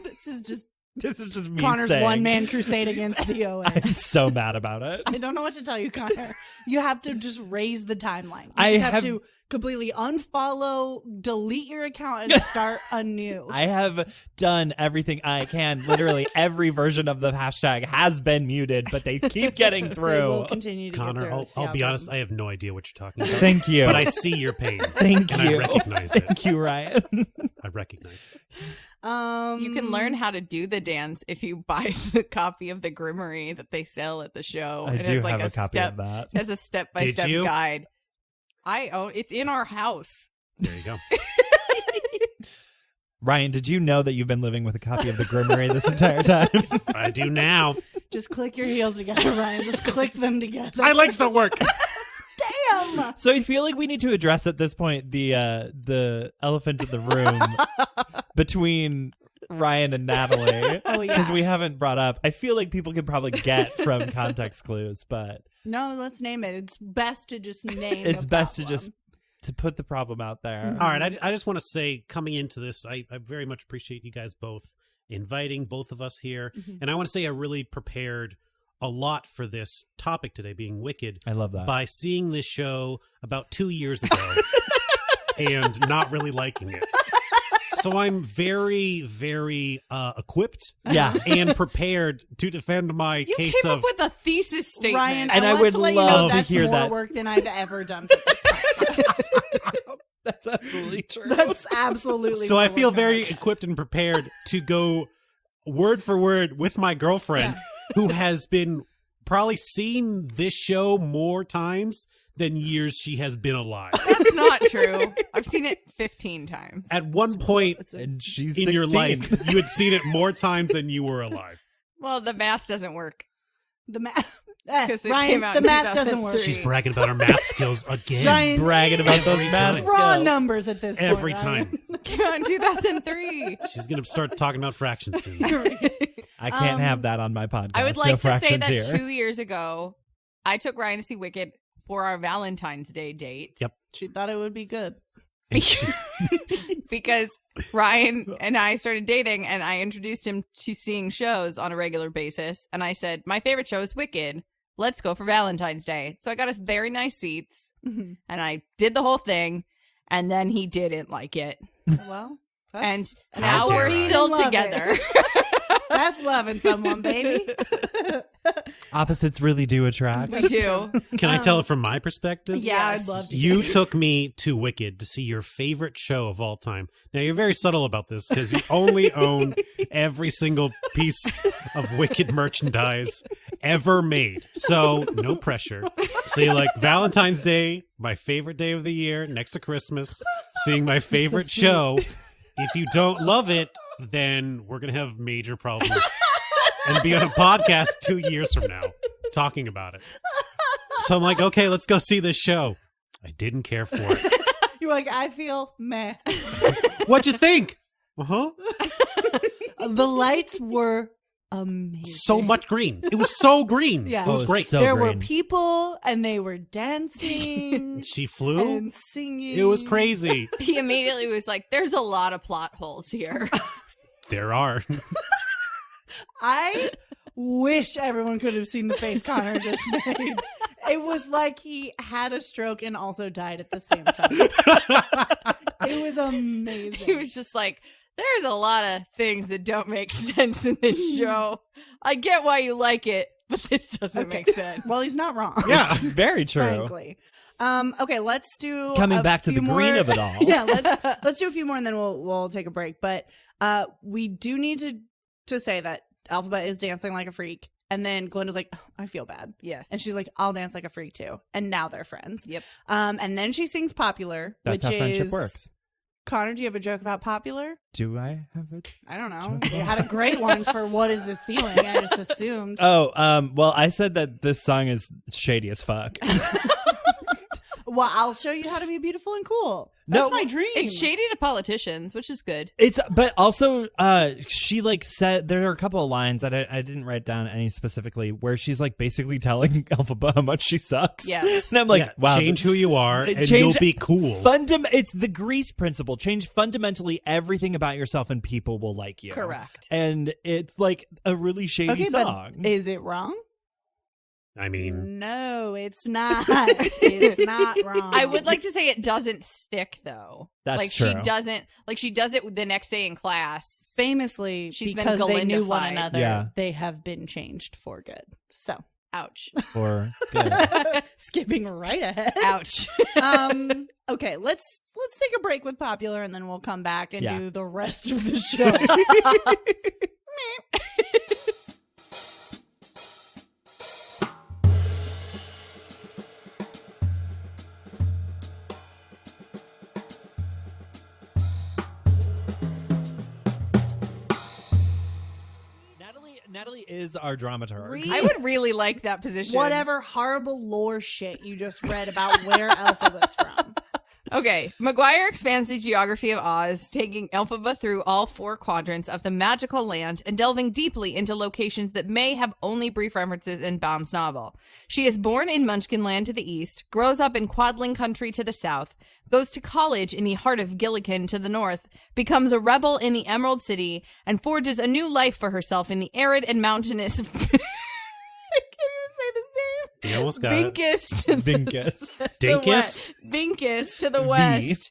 This is just me Connor's saying. one-man crusade against the OA. I'm so mad about it. I don't know what to tell you, Connor. You have to just raise the timeline. You I just have have- to completely unfollow, delete your account, and start anew. I have done everything I can. Literally every version of the hashtag has been muted, but they keep getting They will through. continue to Connor, get through. I'll be honest, I have no idea what you're talking about. Thank you. But I see your pain. Thank and you. I recognize it. Thank you, Ryan. I recognize it. You can learn how to do the dance if you buy the copy of the Grimoire that they sell at the show. I It do has like have a copy step, of that. It has a step-by-step Did you? guide. I own it's in our house. There you go. Ryan, did you know that you've been living with a copy of the Grimoire this entire time? I do now. Just click your heels together, Ryan. Just click them together. My legs don't work. Damn. So I feel like we need to address at this point the elephant in the room between Ryan and Natalie. Oh, yeah. Because we haven't brought up. I feel like people can probably get from context clues, but No, let's name it. It's best to just name it's the best to problem. just to put the problem out there. All right, I just want to say, coming into this, I very much appreciate you guys both inviting both of us here. And I want to say I really prepared a lot for this topic today, being Wicked, I love that. by seeing this show about 2 years ago and not really liking it. So I'm very, very equipped Yeah. and prepared to defend my You case came of... up with a thesis statement. Ryan, And I want would to let you know love to that's hear more that. work than I've ever done for this podcast. That's absolutely true. That's absolutely. So I more feel work than very I've done. equipped and prepared to go word for word with my girlfriend, who has been probably seen this show more times than years she has been alive. That's not true. I've seen it 15 times. At one point and she's in your 16. life, you had seen it more times than you were alive. Well, the math doesn't work. The math. 'Cause it Ryan, came out the in math doesn't work. 2003. She's bragging about her math skills again. Ryan, bragging about those Every math time. raw skills. numbers at this point. Every Ryan. time. Came out in 2003. She's going to start talking about fractions soon. I can't have that on my podcast. I would No like to say fractions that here. 2 years ago, I took Ryan to see Wicked for our Valentine's Day date. Yep. She thought it would be good. And she- Because Ryan and I started dating and I introduced him to seeing shows on a regular basis. And I said, my favorite show is Wicked. Let's go for Valentine's Day. So I got us very nice seats Mhm. and I did the whole thing. And then he didn't like it. Well, And that's now dare we're I. still Love it. together. That's loving someone, baby. Opposites really do attract. We do. Can I tell it from my perspective? Yeah, Yes. I'd love to. You took me to Wicked to see your favorite show of all time. Now, you're very subtle about this because you only own every single piece of Wicked merchandise ever made. So, no pressure. So, you're like, Valentine's Day, my favorite day of the year, next to Christmas, seeing my favorite show. If you don't love it, then we're going to have major problems and be on a podcast 2 years from now talking about it. So I'm like, okay, let's go see this show. I didn't care for it. You're like, I feel meh. What'd you think? Uh-huh. The lights were amazing. So much green. It was so green. Yeah. It was Oh, great. so there were green. people and they were dancing She flew. and singing. It was crazy. He immediately was like, there's a lot of plot holes here. There are. I wish everyone could have seen the face Connor just made. It was like he had a stroke and also died at the same time. It was amazing. He was just like, there's a lot of things that don't make sense in this show. I get why you like it, but this doesn't make sense. Well, he's not wrong. Yeah. Very true. Frankly. Okay, let's do Coming a back to the few green more- of it all. Yeah, let's do a few more and then we'll take a break. But we do need to say that Alphabet is dancing like a freak, and then Glenda's like, oh, I feel bad. Yes. And she's like, I'll dance like a freak too. And now they're friends. Yep. And then she sings Popular, That's which how friendship is works. Connor, do you have a joke about Popular? Do I have it? I don't know. You had a great one for what is this feeling? I just assumed. Well, I said that this song is shady as fuck. Well, I'll show you how to be beautiful and cool. That's No, my dream. It's shady to politicians, which is good. But also, she like said there are a couple of lines that I didn't write down any specifically where she's like basically telling Elphaba how much she sucks. Yes. And I'm like, Yeah, wow, change who you are and Change- you'll be cool. It's the Grease principle. Change fundamentally everything about yourself, and people will like you. Correct. And it's like a really shady okay, song. but is it wrong? I mean, No, it's not. It's not wrong. I would like to say it doesn't stick though. That's like true. she does it the next day in class. famously She's been because they knew one Galinda-fied. another. Yeah. They have been changed for good. So Ouch. Or good. skipping right ahead. Ouch. Okay, let's take a break with Popular and then we'll come back and Yeah. do the rest of the show. Natalie is our dramaturg. Read I would really like that position. whatever horrible lore shit you just read about where Elphaba's from. Okay, McGuire expands the geography of Oz, taking Elphaba through all 4 quadrants of the magical land and delving deeply into locations that may have only brief references in Baum's novel. She is born in Munchkinland to the east, grows up in Quadling country to the south, goes to college in the heart of Gillikin to the north, becomes a rebel in the Emerald City, and forges a new life for herself in the arid and mountainous... I can't even say this name. you almost got it. Binkus to the Binkus. the Dinkus? west. Binkus to the west.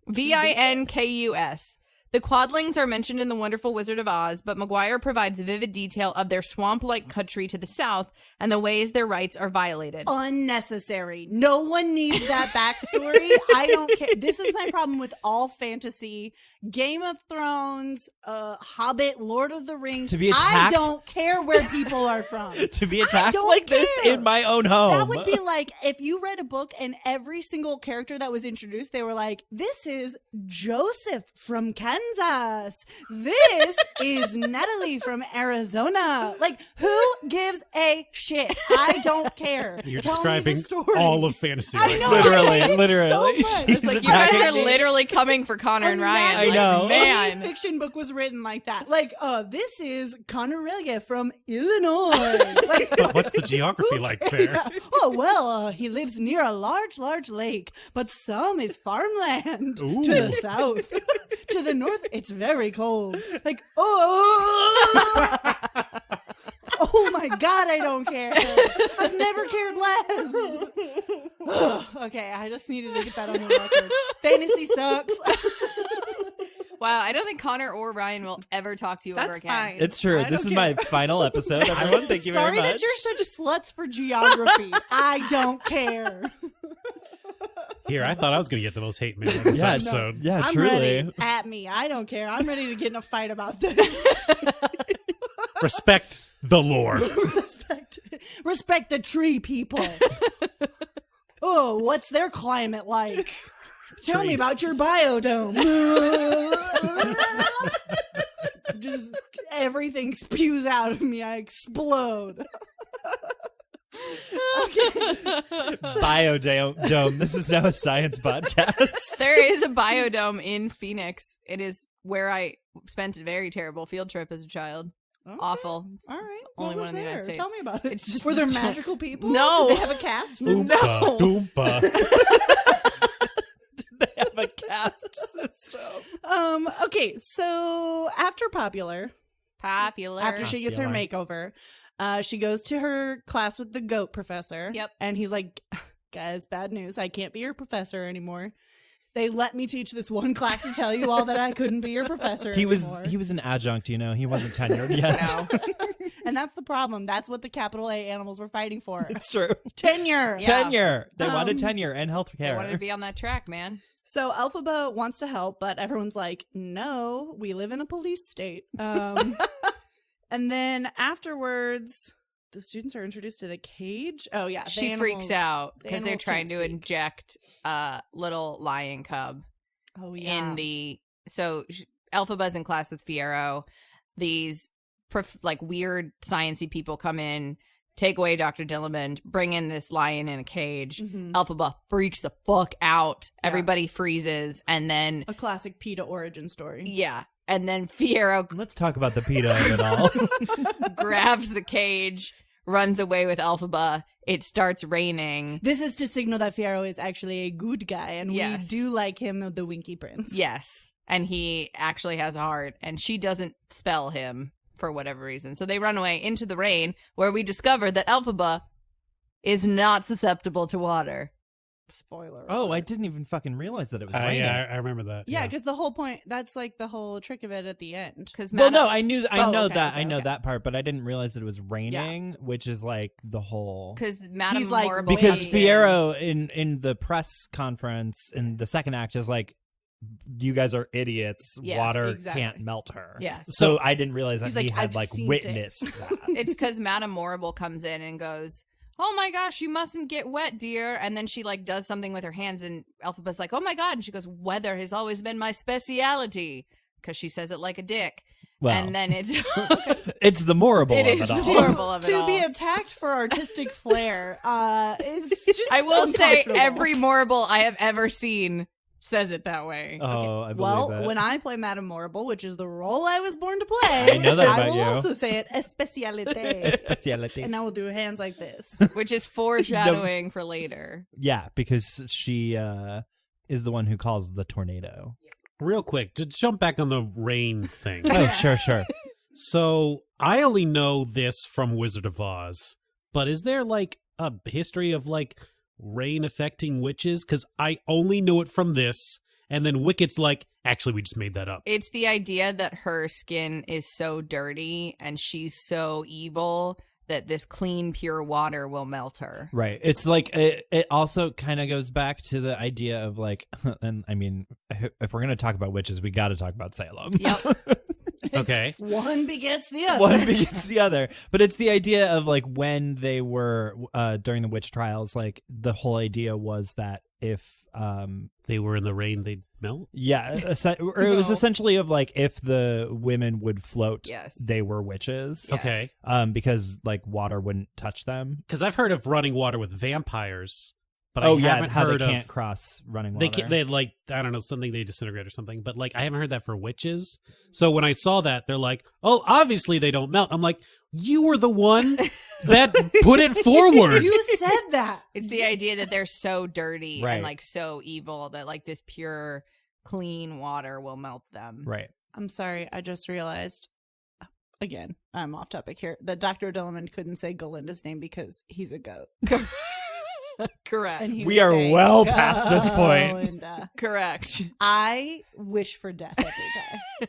Vinkus. The Quadlings are mentioned in The Wonderful Wizard of Oz, but McGuire provides vivid detail of their swamp-like country to the south and the ways their rights are violated. Unnecessary. No one needs that backstory. I don't care. This is my problem with all fantasy. Game of Thrones, Hobbit, Lord of the Rings. To be I attacked- don't care where people are from. To be attacked don't like this care. in my own home. That would be like if you read a book and every single character that was introduced, they were like, this is Joseph from Kansas. This is Natalie from Arizona. Like, who gives a shit? I don't care. You're Tell me the describing story. all of fantasy. I right know. now. Literally, It's literally. so much. She's It's like, you guys attacking are me. literally coming for Connor and Ryan. Imagine I know. Any Man. fiction book was written like that. Like, this is Connerelia from Illinois. Like, But what's the geography like there? yeah. Oh, well, he lives near a large, large lake, but some is farmland. Ooh. To the south. To the north, it's very cold. Like, oh. Oh my God, I don't care. I've never cared less. Okay, I just needed to get that on the record. Fantasy sucks. Wow, I don't think Connor or Ryan will ever talk to you ever That's again. fine. It's true. I This don't is my final episode. Everyone, thank you very Sorry much. that you're such sluts for geography. I don't care. Here, I thought I was going to get the most hate mail in this Yeah, no. episode. Yeah, I'm truly. ready. At me. I don't care. I'm ready to get in a fight about this. Respect the lore. Respect the tree people. Oh, what's their climate like? Tell me Trees. about your biodome. Just everything spews out of me. I explode. Biodome. This is now a science podcast. There is a biodome in Phoenix. It is where I spent a very terrible field trip as a child. Okay. Awful. All right. Only What one in the was United there? States. Tell me about it. It's just Were there a giant- magical people? No. Did they have a cast? Oompa doompa. They have a caste system. Okay, so after Popular, Popular. after she gets her Popular. makeover, she goes to her class with the goat professor. Yep. And he's like, guys, bad news. I can't be your professor anymore. They let me teach this one class to tell you all that I couldn't be your professor He anymore. was an adjunct, you know. He wasn't tenured yet. No. And that's the problem. That's what the capital A animals were fighting for. It's true. Tenure. Yeah. Tenure. They wanted Um, tenure and health They care. wanted to be on that track, man. So Elphaba wants to help, but everyone's like, no, we live in a police state. And then afterwards, the students are introduced to the cage. Oh, yeah. the She freaks animals- out the because they're animals trying can't to speak. inject a little lion cub Oh, yeah. in the. So Elphaba's in class with Fiero. These like weird sciencey people come in, take away Dr. Dillamond, bring in this lion in a cage. Mhm. Elphaba freaks the fuck out. Yeah. Everybody freezes, and then A classic PETA origin story. yeah, and then Fiero Let's talk about the PETA of it all. grabs the cage, runs away with Elphaba. It starts raining. This is to signal that Fiero is actually a good guy, and Yes. we do like him, the Winky Prince. Yes, and he actually has a heart, and she doesn't spell him for whatever reason. So they run away into the rain, where we discover that Elphaba is not susceptible to water. Spoiler. Oh, I alert. didn't even fucking realize that it was raining. Yeah, I remember that. Yeah, because the whole point, that's like the whole trick of it at the end. Because Well, no, I know okay, that. okay, I know okay. that part, but I didn't realize that it was raining, which is like the whole. because Madame He's like, Morrible Because comes in. Fiero in the press conference in the second act is like, you guys are idiots. Yes, Water exactly. can't melt her. Yes. So I didn't realize that He's he like, had "I've like seen it." witnessed that. It's because Madame Morrible comes in and goes, "Oh my gosh, you mustn't get wet, dear." And then she like does something with her hands, and Elphaba's like, "Oh my god!" And she goes, "Weather has always been my speciality," because she says it like a dick. Well, And then it's it's the morrible It of is it all. horrible of it To all. be attacked for artistic flair is just I will say unconscionable. every Morrible I have ever seen says it that way. Oh, I believe Well, it. when I play Madame Morrible, which is the role I was born to play, I know that about I will you. also say it, especialite. Speciality. And I will do hands like this. Which is foreshadowing for later. Yeah, because she is the one who calls the tornado. Real quick, to jump back on the rain thing. Oh, sure. So I only know this from Wizard of Oz, but is there like a history of like rain affecting witches? Because I only knew it from this, and then Wicket's like, actually, we just made that up. It's the idea that her skin is so dirty and she's so evil that this clean, pure water will melt her. Right. It's like it also kind of goes back to the idea of like, and I mean, if we're going to talk about witches, we got to talk about Salem. Yep. Okay. One begets the other. One begets the other. But it's the idea of like when they were during the witch trials, like the whole idea was that if They were in the rain, they'd melt? or it was No. essentially of like if the women would float, Yes. they were witches. Yes. Okay. Because like water wouldn't touch them. Because I've heard of running water with vampires, but Oh I yeah, haven't how heard they of... can't cross running water. They can't, they like, I don't know, something they disintegrate or something, but like I haven't heard that for witches. So when I saw that, they're like, oh, obviously they don't melt. I'm like, you were the one that put it forward. You said that. It's the idea that they're so dirty Right. and like so evil that like this pure, clean water will melt them. Right. I'm sorry. I just realized, again, I'm off topic here, that Dr. Dillamond couldn't say Galinda's name because he's a goat. Correct. And he We would are say, well "Go, past this point." Linda. Correct. I wish for death every day.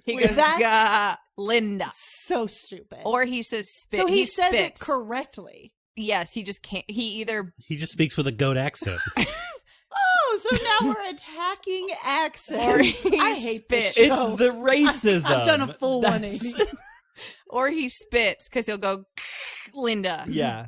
He Wait, goes, that's- "Gah, Linda," So stupid. or he says, "Spit." so he says spits. it correctly. Yes, he just can't. He either He just speaks with a goat accent. Oh, so now we're attacking or accents. he I hate this spits. show. It's the racism. I've done a full That's- 180. or he spits because he'll go, Linda. Yeah.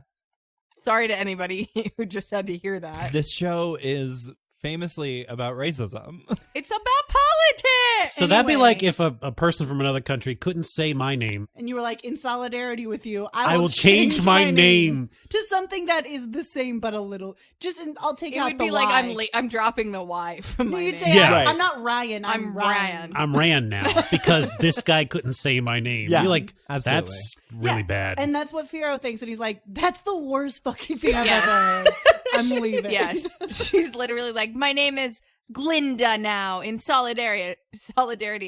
Sorry to anybody who just had to hear that. This show is famously about racism. It's about politics. So that'd be Anyway. like if a person from another country couldn't say my name. And you were like, in solidarity with you, I will change my name. to something that is the same but a little. I'll take It out would the be like Y. I'm dropping the Y from No, my you'd name. say, Yeah. Right. I'm not Ryan. I'm Ryan. Ryan. I'm Rand now because this guy couldn't say my name. Yeah, You're like, absolutely. that's really Yeah, bad. And that's what Firo thinks. And he's like, that's the worst fucking thing I've Yes. ever heard. I'm leaving. Yes. She's literally like, my name is Glinda now in solidarity.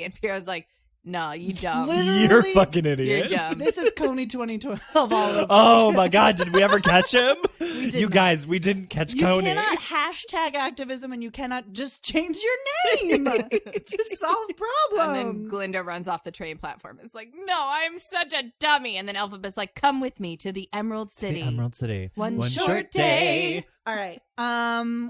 And Pierre's like, no, you dumb. Literally, You're a fucking idiot. You're dumb. This is Coney 2012 all over. Oh my god, did we ever catch him? did You not. guys, we didn't catch You Coney. cannot hashtag activism and you cannot just change your name to solve And then problems. Glinda runs off the train platform. It's like, no, I'm such a dummy. And then Elphaba's like, come with me to the Emerald The City. Emerald City. One short day. All right.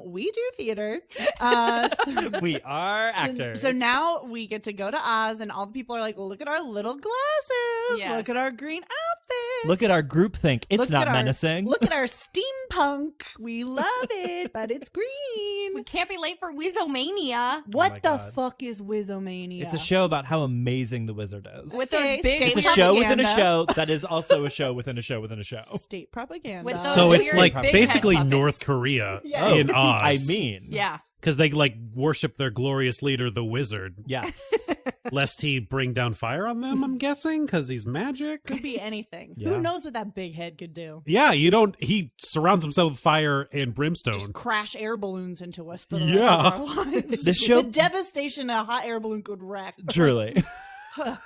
We do theater. So, We are actors. So now we get to go to Oz, and all the people are like, "Look at our little glasses! Yes. Look at our green outfits! Look at our groupthink. It's Look not at our- menacing. Look at our steampunk! We love it, but it's green. We can't be late for Wizomania. What my the God. fuck is Wizomania? It's a show about how amazing the wizard is. With Okay, those big state It's a show within a propaganda. show that is also a show within a show within a show. State propaganda. With those so it's weird like big basically head puppets. North Korea Yeah. in Oz. I mean, Yeah. because they like worship their glorious leader, the wizard, yes. lest he bring down fire on them. I'm guessing because he's magic. Could be anything. Yeah. Who knows what that big head could do? Yeah, you don't. He surrounds himself with fire and brimstone. Just crash air balloons into us for the Yeah. rest of our lives. This show- the devastation a hot air balloon could wreck. Truly.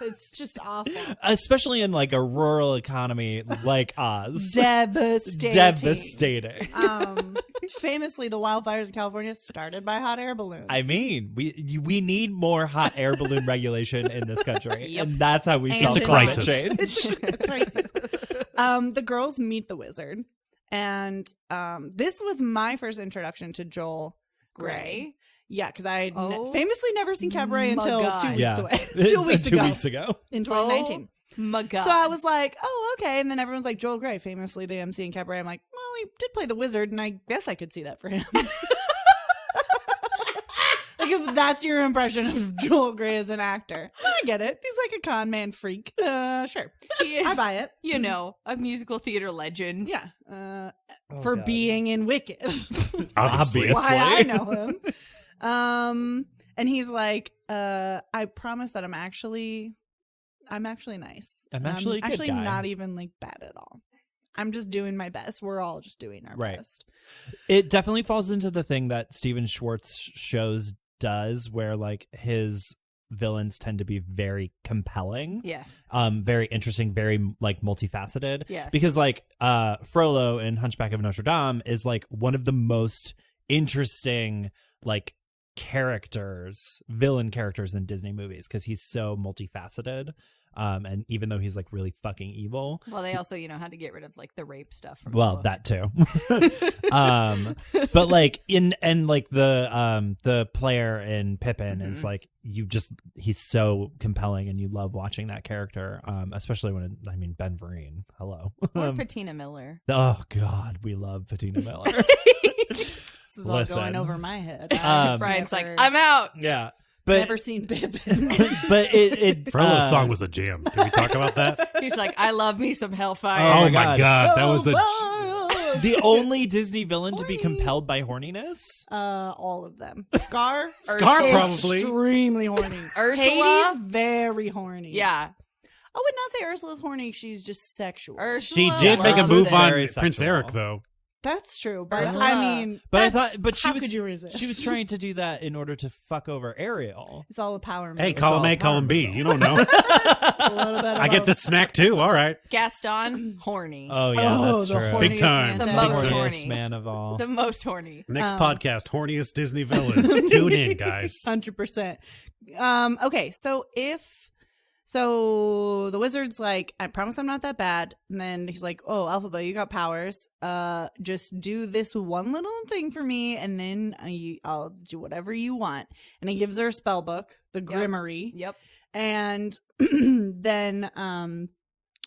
It's just awful. Especially in like a rural economy like Oz. Devastating. Devastating. Famously, the wildfires in California started by hot air balloons. I mean, we need more hot air balloon regulation in this country, Yep. and that's how we And solve It's a climate crisis. change. It's a crisis. The girls meet the wizard, and this was my first introduction to Joel Gray. Gray. Yeah, because I had Oh famously never seen Cabaret my until God. 2 weeks Yeah. away. 2 weeks ago. 2 weeks ago. In 2019. My God. So I was like, oh, okay. And then everyone's like, Joel Gray, famously the MC in Cabaret. I'm like, well, he did play the wizard, and I guess I could see that for him. Like, if that's your impression of Joel Gray as an actor, I get it. He's like a con man freak. Sure. He is, I buy it. you know, a musical theater legend. Yeah. Oh, For God. being in Wicked. Obviously. Why I know him. And he's like, I promise that I'm actually nice. I'm actually a good actually guy. not even like bad at all. I'm just doing my best. We're all just doing our Right. best. It definitely falls into the thing that Steven Schwartz shows does, where like his villains tend to be very compelling. Yes. Very interesting, very like multifaceted. Yes. Because like Frollo in Hunchback of Notre Dame is like one of the most interesting like villain characters in Disney movies, because he's so multifaceted. And even though he's like really fucking evil, Well, they also, you know, had to get rid of like the rape stuff. From well, the that too. But like like the player in Pippin is like, he's so compelling and you love watching that character. Especially when Ben Vereen. Hello. or Patina Miller. Oh God, we love Patina Miller. This is all Listen. going over my head. Brian's like, never- I'm out. Yeah. But never seen Pippin. but it Frollo's song was a jam. Did we talk about that? He's like, I love me some Hellfire. Oh Oh, my my God. God. That was a. the only Disney villain to be compelled by horniness. All of them. Scar. Scar, is probably. extremely horny. Ursula? Hades, very horny. Yeah. I would not say Ursula's horny. She's just sexual. Ursula She did make a loves move it. on Very Prince sexual. Eric, though. That's true. But Ursula. I mean, But I that's- thought, but she how was could you resist? she was trying to do that in order to fuck over Ariel. It's all a power. Hey, move. column all A, column B. harmful. You don't know. A little bit. I get the snack too. All right. Gaston, horny. Oh yeah, Oh, that's the true. Big horniest time. man The to most ever. horny. Horniest man of all. The most horny. Next podcast, horniest Disney villains. Tune in, guys. 100%. Okay, so the wizard's like, I promise I'm not that bad. And then he's like, oh, Elphaba, you got powers. Just do this one little thing for me, and then I'll do whatever you want. And he gives her a spell book, the Grimory. Yep. And then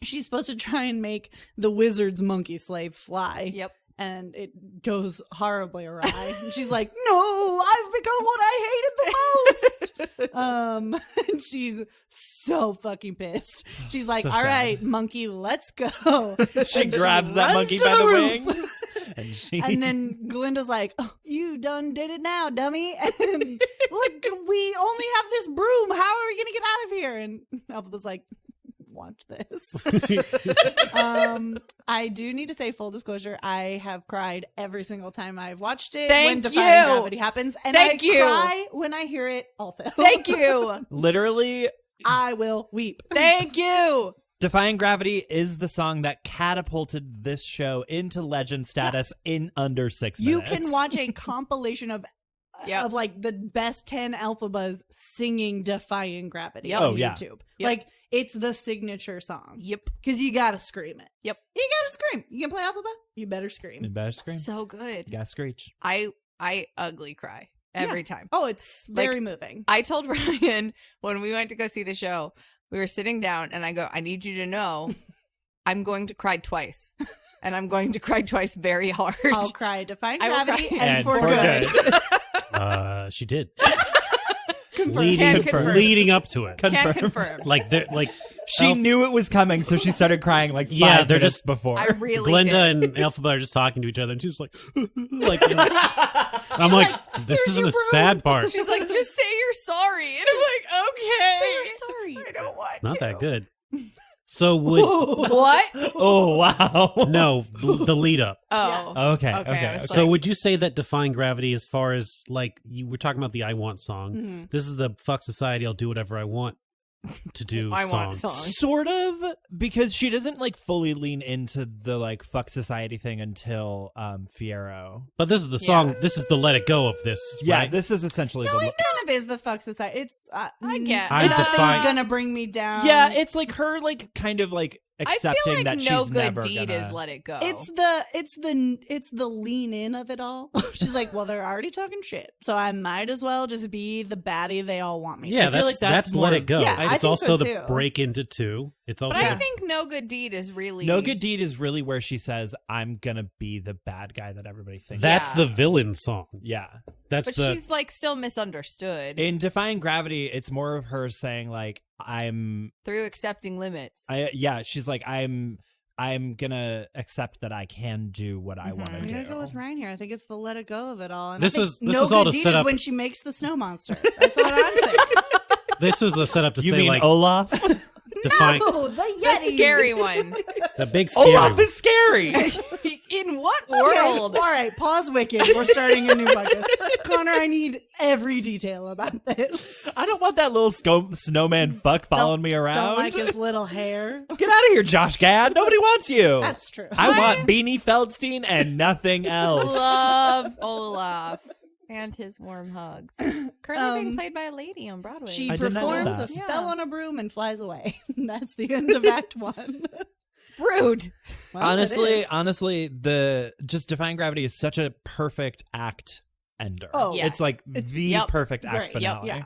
she's supposed to try and make the wizard's monkey slave fly. Yep. And it goes horribly awry. And she's like, no, I've become what I hated the most. And she's so fucking pissed. She's like, So all sad. right, monkey, let's go. She And grabs that runs monkey to by the roof. wings, and she And then Glinda's like, oh, you done did it now, dummy. And look, we only have this broom. How are we going to get out of here? And Elphaba's like, watch this. I do need to say, full disclosure, I have cried every single time I've watched it when Thank Defying you. Gravity happens. And Thank I you. cry when I hear it also. Thank you. literally I will weep. Thank you. Defying Gravity is the song that catapulted this show into legend status in under 6 You minutes. can watch a compilation of Yep. like the best 10 Elphabas singing Defying Gravity Yep. on Oh, yeah. YouTube. Yep. Like, it's the signature song. Yep. Because you gotta scream it. Yep. You gotta scream. You can play Alphaba? You better You scream. better scream. So good. You gotta screech. I ugly cry every time. Oh, it's very moving. I told Ryan when we went to go see the show, we were sitting down and I go, I need you to know I'm going to cry twice. And I'm going to cry twice very hard. I'll cry Defying I will Gravity cry. and, And for for good. good. She did. Confirmed. Can confirm. Leading up to it. Can't Confirmed. confirm. Like they're like She knew it was coming, so she started crying like 5 Yeah, they're minutes just- before. I really Glenda did. and Elphaba are just talking to each other, and she's like, like, I'm like, this "Here's isn't your a sad part. She's like, just say you're sorry. And I'm like, okay. Say you're sorry. I don't want It's not to. that good. So would What? Oh wow. no the lead up. Oh. Okay. Okay, Okay. I was So like- would you say that Defying Gravity, as far as like you were talking about the I Want song, Mhm. this is the fuck society, I'll do whatever I want to do I song. want song. Sort of, because she doesn't like fully lean into the like fuck society thing until Fiero. But this is the song. This is the let it go of this. Yeah, right? this is essentially No, the. it kind of is the fuck society. It's I get I it's defy- gonna bring me down. Yeah, it's like her like kind of like accepting I feel like that no she's good never deed gonna. is let it go. It's the lean in of it all. She's like, well, they're already talking shit, so I might as well just be the baddie they all want me. Yeah, to. feel that's like that's let more- it go. Yeah, I It's think also so, the too. break into two. It's also but I think no good deed is really No Good Deed is really where she says, "I'm gonna be the bad guy that everybody thinks." that's Yeah. the villain song. Yeah. That's But the she's like still misunderstood In Defying Gravity, it's more of her saying like, through accepting limits. she's like, I'm gonna accept that I can do what I want I'm to gonna do. go with Ryan here. I think it's the let it go of it all. And This I think was- this no was all good to deed set is up- when she makes the snow monster. That's what I'm saying. this was the setup to You say mean like Olaf? Defying No, the The Yeti. scary one. the big scary. Olaf one. is scary. In what Okay, world? all right, pause Wicked. We're starting a new bucket. Connor, I need every detail about this. I don't want that little snowman fuck following me around. Don't like his little hair. Get out of here, Josh Gad. Nobody wants you. That's true. I want Beanie Feldstein and nothing else. Love Olaf and his warm hugs. Currently being played by a lady on Broadway. She I did not know performs a that. spell Yeah. on a broom and flies away. That's the end of Act 1. Rude. Well, honestly, the just Defying Gravity is such a perfect act ender. Oh, Yes. It's like It's- the yep. perfect act Great, yep, finale.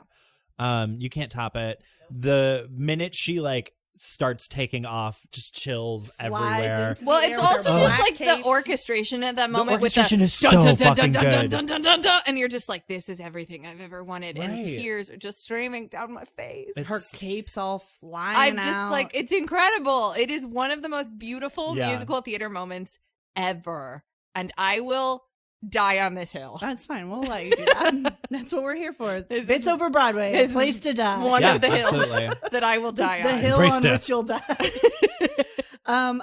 yeah. You can't top it. The minute she like starts taking off, just chills everywhere. into Well, the it's air with also her just black like cape. the orchestration at that moment orchestration with is the so dun, dun, dun, fucking dun, dun, good. dun, dun, dun, dun, and you're just like, this is everything I've ever wanted, and Right. tears are just streaming down my face. It's- Her cape's all flying I'm just out. like, it's incredible. It is one of the most beautiful Yeah. musical theater moments ever, and I will die on this hill. That's fine. We'll let you do that. That's what we're here for. This Bits is- over Broadway. this A place is to die. One Yeah, of the hills absolutely. that I will die the on. hill Embrace on death. which you'll die.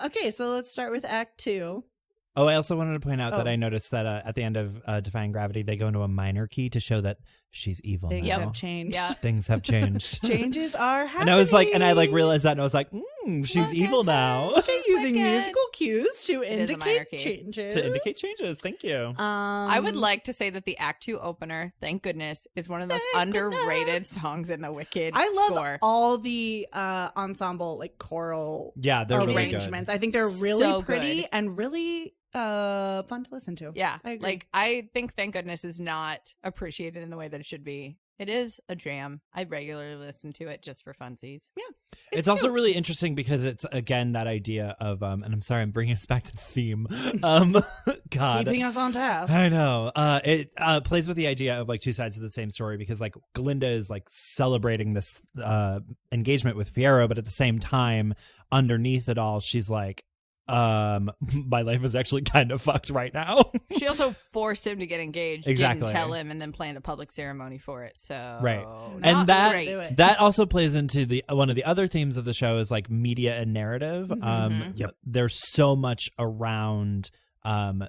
Okay, so let's start with Act 2. Oh, I also wanted to point out that I noticed that at the end of Defying Gravity, they go into a minor key to show that she's evil Things now. have changed. Yeah. Things have changed. Changes are happening. And I was like, realized that, and I was like, she's evil now. She's using Wicked. musical cues to is a minor indicate key. changes. To indicate changes. Thank you. I would like to say that the Act 2 opener, thank goodness, is one of those Thank underrated goodness. songs in the Wicked I love score. all the ensemble like choral Yeah, they're really good. arrangements. I think they're really So pretty good. and really fun to listen to. Yeah, I agree. like I think Thank Goodness is not appreciated in the way that it should be. It is a jam. I regularly listen to it just for funsies. Yeah, It's also really interesting because it's, again, that idea of, and I'm sorry, I'm bringing us back to the theme. God. keeping us on task. I know. It plays with the idea of like two sides of the same story because like Glinda is like celebrating this engagement with Fiyero, but at the same time, underneath it all, she's like, my life is actually kind of fucked right now. She also forced him to get engaged, Exactly. didn't tell him, and then planned a public ceremony for it. So Right. not And that great. that also plays into the one of the other themes of the show is like media and narrative. Mhm. There's so much around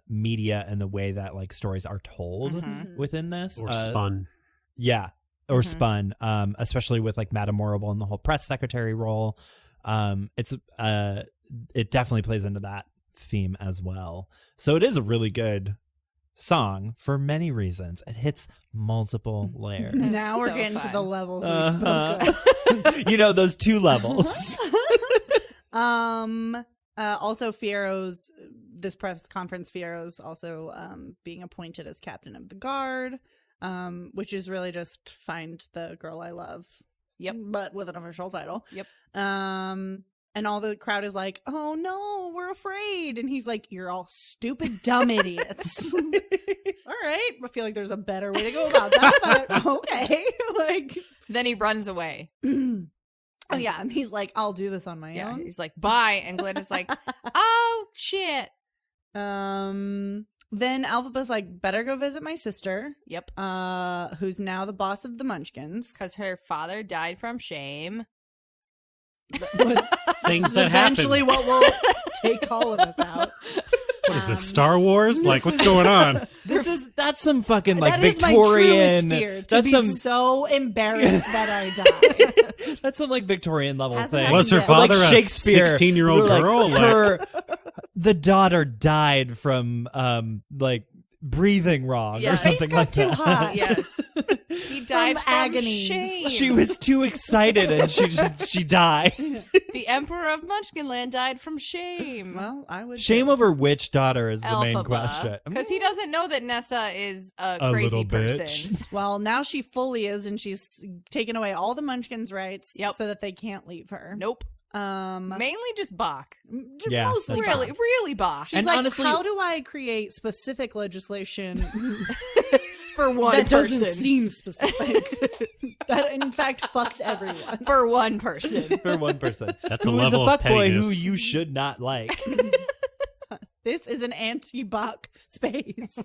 media and the way that like stories are told Mhm. within this Or spun. Yeah, or Mhm. spun, especially with like Madame Morrible and the whole press secretary role. It definitely plays into that theme as well. So it is a really good song for many reasons. It hits multiple layers. It's Now we're so getting to fun. the levels we Uh-huh. spoke of. You know, those two levels. Also Fiero's this press conference, Fiero's also being appointed as captain of the guard, which is really just find the girl I love. Yep. But with an official title. Yep. And all the crowd is like, "Oh no, we're afraid." And he's like, "You're all stupid, dumb idiots." All right. I feel like there's a better way to go about that, but okay. Like Then he runs away. oh yeah, and he's like, "I'll do this on my Yeah, own." he's like, bye. And Glinda's like, oh, shit. Then Alphaba's like, "Better go visit my sister, Yep. who's now the boss of the Munchkins." Because her father died from shame. Things that happen. Eventually, what will take all of us out. What is this, Star Wars? Like, what's going on? That's some fucking like That is Victorian. my truest fear, to That's be some so embarrassed that I die. that's some like Victorian level Hasn't thing. happened Was her yet. father Like a Shakespeare. 16-year-old Like, girl? the daughter died from like breathing wrong Yeah. or something like too that. hot. Yes. He died from agonies. shame. She was too excited and she died. The Emperor of Munchkinland died from shame. Well, I would Shame too. over which daughter is the main question. Because he doesn't know that Nessa is a A crazy little person. bitch. Well, now she fully is, and she's taken away all the Munchkins' rights, Yep. so that they can't leave her. Nope. Mainly just Bach. Yeah, mostly that's Really, Bach. really Bach. She's And like, honestly- how do I create specific legislation For one that person. doesn't seem specific? That in fact fucks everyone. For one person. For one person. That's a Who is a level of fuckboy who pettiness. you should not like. This is an anti-Bach space.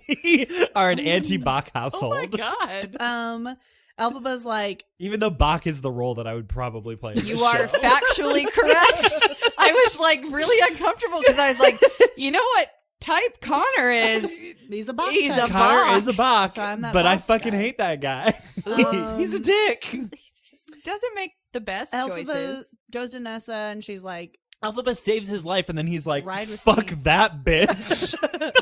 Are an anti-Bach household. Oh my god. Elphaba's like, Even though Bach is the role that I would probably play in You this are show. factually correct. I was like really uncomfortable because I was like, you know what type Connor is? he's a Bach He's type. a Connor Bach. is a Bach, So I'm that but I Bach fucking guy. hate that guy. Um, He's a dick. Doesn't make the best Elphaba choices. goes to Nessa and she's like, Alphaba saves his life, and then he's like, Ride with fuck me." that bitch.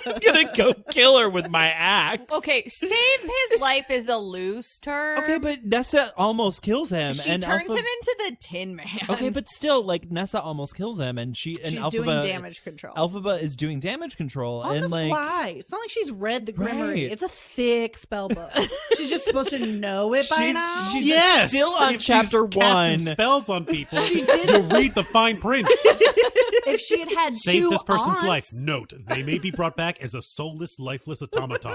I'm gonna go kill her with my axe. Okay, save his life is a loose term. Okay, but Nessa almost kills him. she and turns Alpha- him into the Tin Man. Okay, but still, like, Nessa almost kills him, and she's Alphaba, doing damage control. Alphaba is doing damage control, on and the like, fly. It's not like she's read the Grimoire. Right. It's a thick spell book. She's just supposed to know it by now. she's Yes! still on If she's chapter casting 1. spells on people, you'll read the fine print. If she had had Save two this person's aunts, life. Note, they may be brought back as a soulless, lifeless automaton.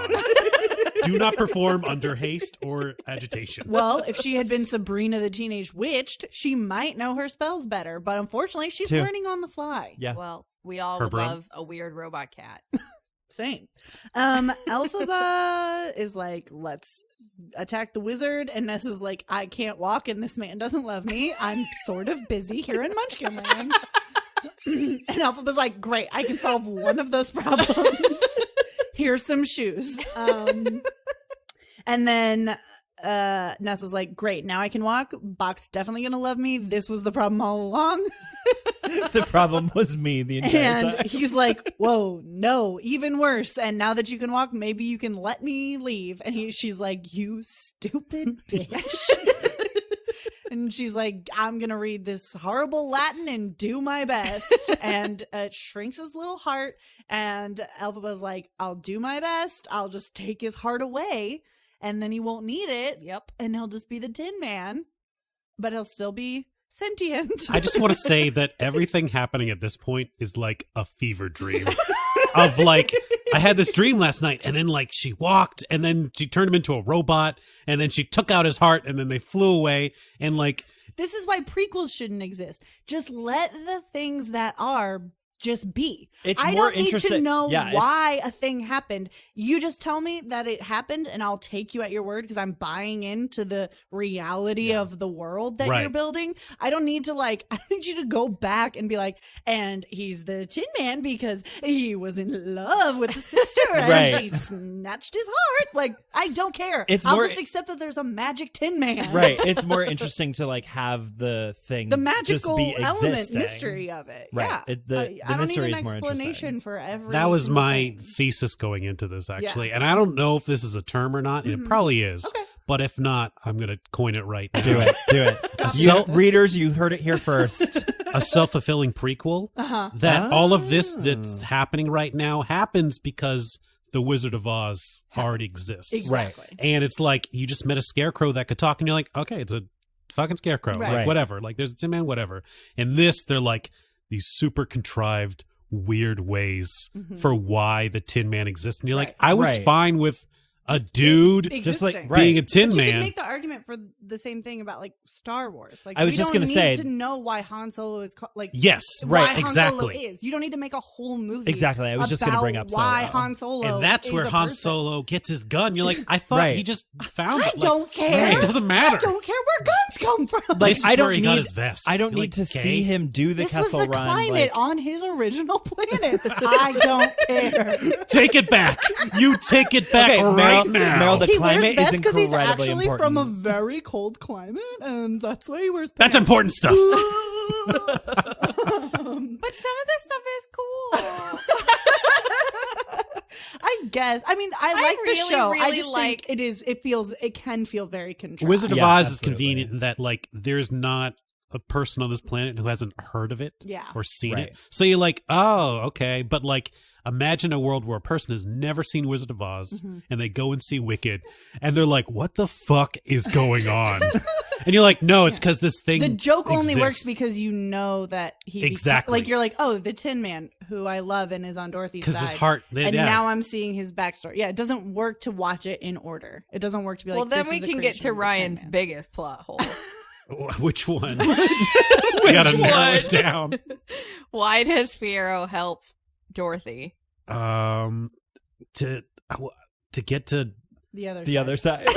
Do not perform under haste or agitation. Well, if she had been Sabrina the Teenage Witch, she might know her spells better. But unfortunately, she's Two. learning on the fly. Yeah. Well, we all Her would brain. love a weird robot cat. Same. Elphaba is like, let's attack the wizard. And Nessa's like, I can't walk and this man doesn't love me. I'm sort of busy here in Munchkinland. And Elphaba's like, great, I can solve one of those problems. Here's some shoes. And then Nessa's like, great, now I can walk. Bach's definitely gonna love me. This was the problem all along. The problem was me the entire time. And he's like, whoa, no, even worse. And now that you can walk, maybe you can let me leave. And she's like, you stupid bitch. And she's like, I'm going to read this horrible Latin and do my best. And it shrinks his little heart. And Elphaba's like, I'll do my best. I'll just take his heart away. And then he won't need it. Yep. And he'll just be the Tin Man. But he'll still be sentient. I just want to say that everything happening at this point is like a fever dream of like, I had this dream last night and then like she walked and then she turned him into a robot and then she took out his heart and then they flew away and like. This is why prequels shouldn't exist. Just let the things that are just be. I more don't need to interesting- know yeah, why a thing happened. You just tell me that it happened and I'll take you at your word because I'm buying into the reality of the world that Right. you're building. I don't need to I don't need you to go back and be like, and he's the Tin Man because he was in love with the sister and Right. she snatched his heart. Like, I don't care. It's I'll more- just accept that there's a magic Tin Man. Right. It's more interesting to like have the thing, The just magical be element existing. mystery of it. Right. Yeah. The I don't need mystery an is more explanation interesting. for every That was single my thing. thesis going into this, actually. And I don't know if this is a term or not, and it probably is. Okay. But if not, I'm going to coin it right now. Do it. Do it. Readers, you heard it here first. A self-fulfilling prequel. That all of this that's happening right now happens because the Wizard of Oz already exists. Exactly. And it's like you just met a scarecrow that could talk, and you're like, okay, it's a fucking scarecrow. Right. Like, Right. whatever. Like, there's a Tin Man, whatever. And this, they're like these super contrived, weird ways for why the Tin Man exists. And you're like, I was Right. fine with a dude Just like Existing. right. being a Tin But you Man. can make the argument for the same thing about like Star Wars. Like, I was we just don't gonna need say- to know why Han Solo is like Yes, why right, Han exactly. Solo is. You don't need to make a whole movie. Exactly. I was just gonna about bring up why Solo. Han Solo. And that's is where a Han person. Solo gets his gun. You're like, I thought Right. he just found I it. Like, don't care. It doesn't matter. I don't care where guns come from. Like This is I don't where he need. got his vest. I don't You're need like, to okay. see him do the this was Kessel the Run. climate like, on his original planet. I don't care. Take it back. You take it back Okay, right Meryl- now. Meryl, the He climate wears is vests because he's incredibly actually important. from a very cold climate, and that's why he wears That's pants. important stuff. But some of this stuff is cool. I guess. I mean, I like the really, show. I really just like- think it can feel very contrived. Wizard of Yeah, Oz is absolutely. convenient in that, like, there's not a person on this planet who hasn't heard of it Yeah. or seen Right. it. So you're like, oh, okay. But, like, imagine a world where a person has never seen Wizard of Oz and they go and see Wicked and they're like, what the fuck is going on? And you're like, no, it's because this thing The joke only exists. works because you know that he Exactly. like you're like, oh, the Tin Man, who I love and is on Dorothy's side. Because his heart, and yeah. now I'm seeing his backstory. Yeah, it doesn't work to watch it in order. It doesn't work to be like. Well, then this we is the can get creation to of the Tin Ryan's Man. biggest plot hole. Which one? We gotta narrow it down. Why does Fiyero help Dorothy? To get to the other side.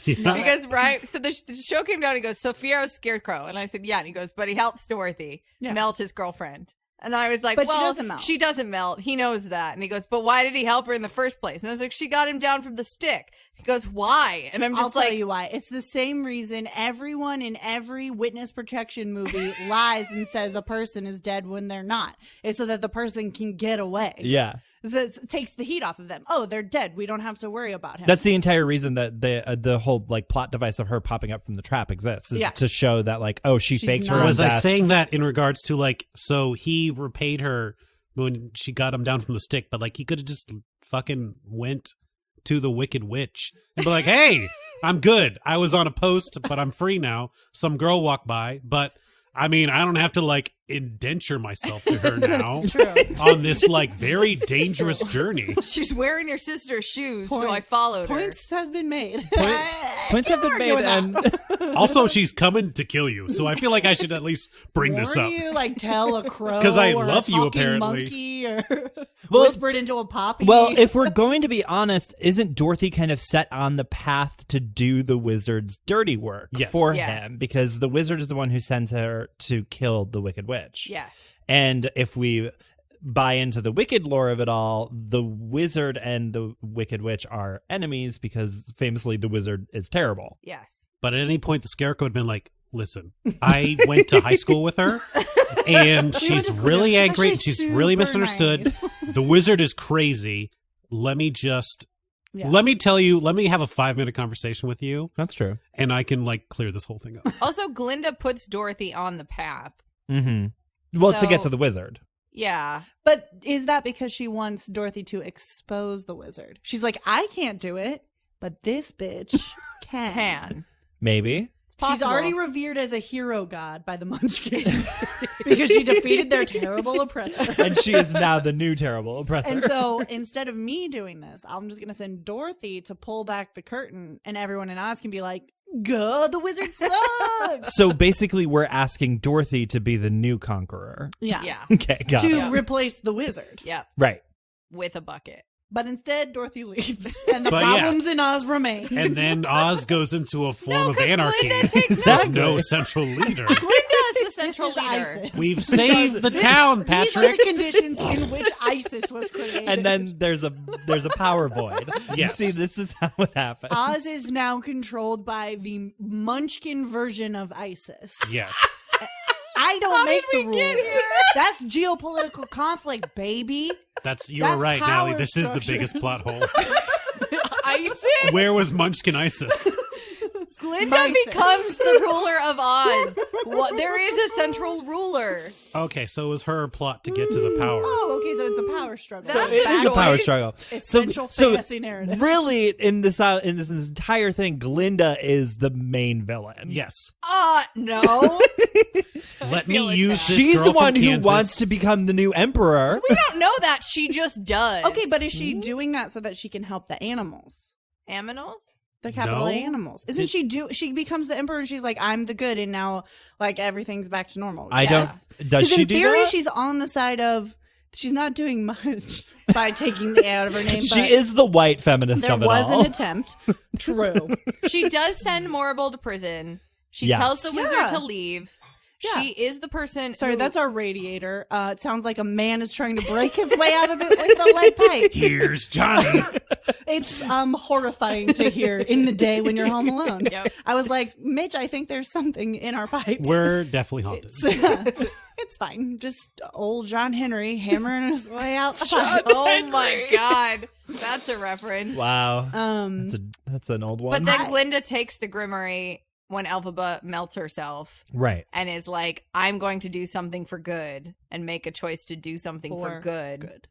yeah. Because so the show came down and he goes, so Fiero's scarecrow. And I said, yeah. And he goes, but he helps Dorothy melt his girlfriend. And I was like, But she well, doesn't melt. She doesn't melt. He knows that. And he goes, but why did he help her in the first place? And I was like, she got him down from the stick. He goes, why? And I'm I'll just tell like, you why. It's the same reason everyone in every witness protection movie lies and says a person is dead when they're not. It's so that the person can get away. Yeah. So it takes the heat off of them. Oh, they're dead. We don't have to worry about him. That's the entire reason that the whole like plot device of her popping up from the trap exists is Yeah. to show that like, oh, she She's faked her not- own Was I death. saying that in regards to like, so he repaid her when she got him down from the stick, but like he could have just fucking went to the Wicked Witch and be like, hey, I'm good. I was on a post, but I'm free now. Some girl walked by, but I mean, I don't have to like indenture myself to her now It's true. on this like very dangerous journey. she's wearing your sister's shoes. So Point- I followed her. Points have been made. Points have been argue made, with and Also, she's coming to kill you, so I feel like I should at least bring this Warn up. you, like tell a crow 'Cause I or love a you, talking apparently. monkey or Well, whispered into a poppy. well, if we're going to be honest, isn't Dorothy kind of set on the path to do the wizard's dirty work Yes. for Yes. him? Because the wizard is the one who sends her to kill the Wicked Witch. witch. Yes. And if we buy into the wicked lore of it all, the wizard and the wicked witch are enemies because famously the wizard is terrible. Yes. But at any point, the Scarecrow had been like, listen, I went to high school with her, and she's really angry, and she's really misunderstood. Nice. The wizard is crazy. Let me just, Yeah. let me tell you, let me have a 5-minute conversation with you, That's true. and I can, like, clear this whole thing up. Also, Glinda puts Dorothy on the path. Mm-hmm. Well, to get So- to the wizard. Yeah. But is that because she wants Dorothy to expose the wizard? She's like, I can't do it, but this bitch can. Maybe. It's She's possible. already revered as a hero god by the Munchkins because she defeated their terrible oppressor. And she is now the new terrible oppressor. And so instead of me doing this, I'm just going to send Dorothy to pull back the curtain and everyone in Oz can be like, God, the wizard sucks. So basically, we're asking Dorothy to be the new conqueror. Yeah. Yeah. Okay, got To it. Yeah. replace the wizard. Yep. Right. With a bucket. But instead, Dorothy leaves and the But yeah. problems in Oz remain. And then Oz goes into a form of 'cause anarchy Glinda takes Exactly. with no central leader. Glinda is the central This is leader. ISIS. We've saved the town, These are Patrick. the conditions in which ISIS was created. And then there's a power void. Yes. You see, this is how it happens. Oz is now controlled by the Munchkin version of ISIS. Yes. I don't How make did the we get rules. here? That's geopolitical conflict, baby. You're That's right, power Natalie. This is the biggest structures. plot hole. ISIS. Where was Munchkin ISIS? Glinda Isis. becomes the ruler of Oz. What? There is a central ruler. Okay, so it was her plot to get to the power. Oh, okay, so it's a power struggle. So It is a power struggle. Essential fantasy narrative. Really, in this entire thing, Glinda is the main villain. Yes. No. Let feel me use attacked. this She's girl the from one who Kansas. wants to become the new emperor. We don't know that. She just does. Okay, but is she doing that so that she can help the animals? Aminals? The capital No. A animals. Isn't she becomes the emperor and she's like, I'm the good and now like everything's back to normal. I Yes. don't. Does 'Cause she in do theory that? she's on the side of she's not doing much by taking the A out of her name. She but is the white feminist there of it was all. an attempt. True. She does send Morrible to prison. She Yes. tells the wizard Yeah. to leave. Yeah. She is the person. Sorry, who- that's our radiator. It sounds like a man is trying to break his way out of it with a lead pipe. Here's Johnny. It's horrifying to hear in the day when you're home alone. Yep. I was like, Mitch, I think there's something in our pipes. We're definitely haunted. It's fine. Just old John Henry hammering his way out the pipe. Oh my god, that's a reference. Wow. Um, That's an old one. But then Glinda takes the Grimoire when Elphaba melts herself right. and is like, I'm going to do something for good and make a choice to do something for good.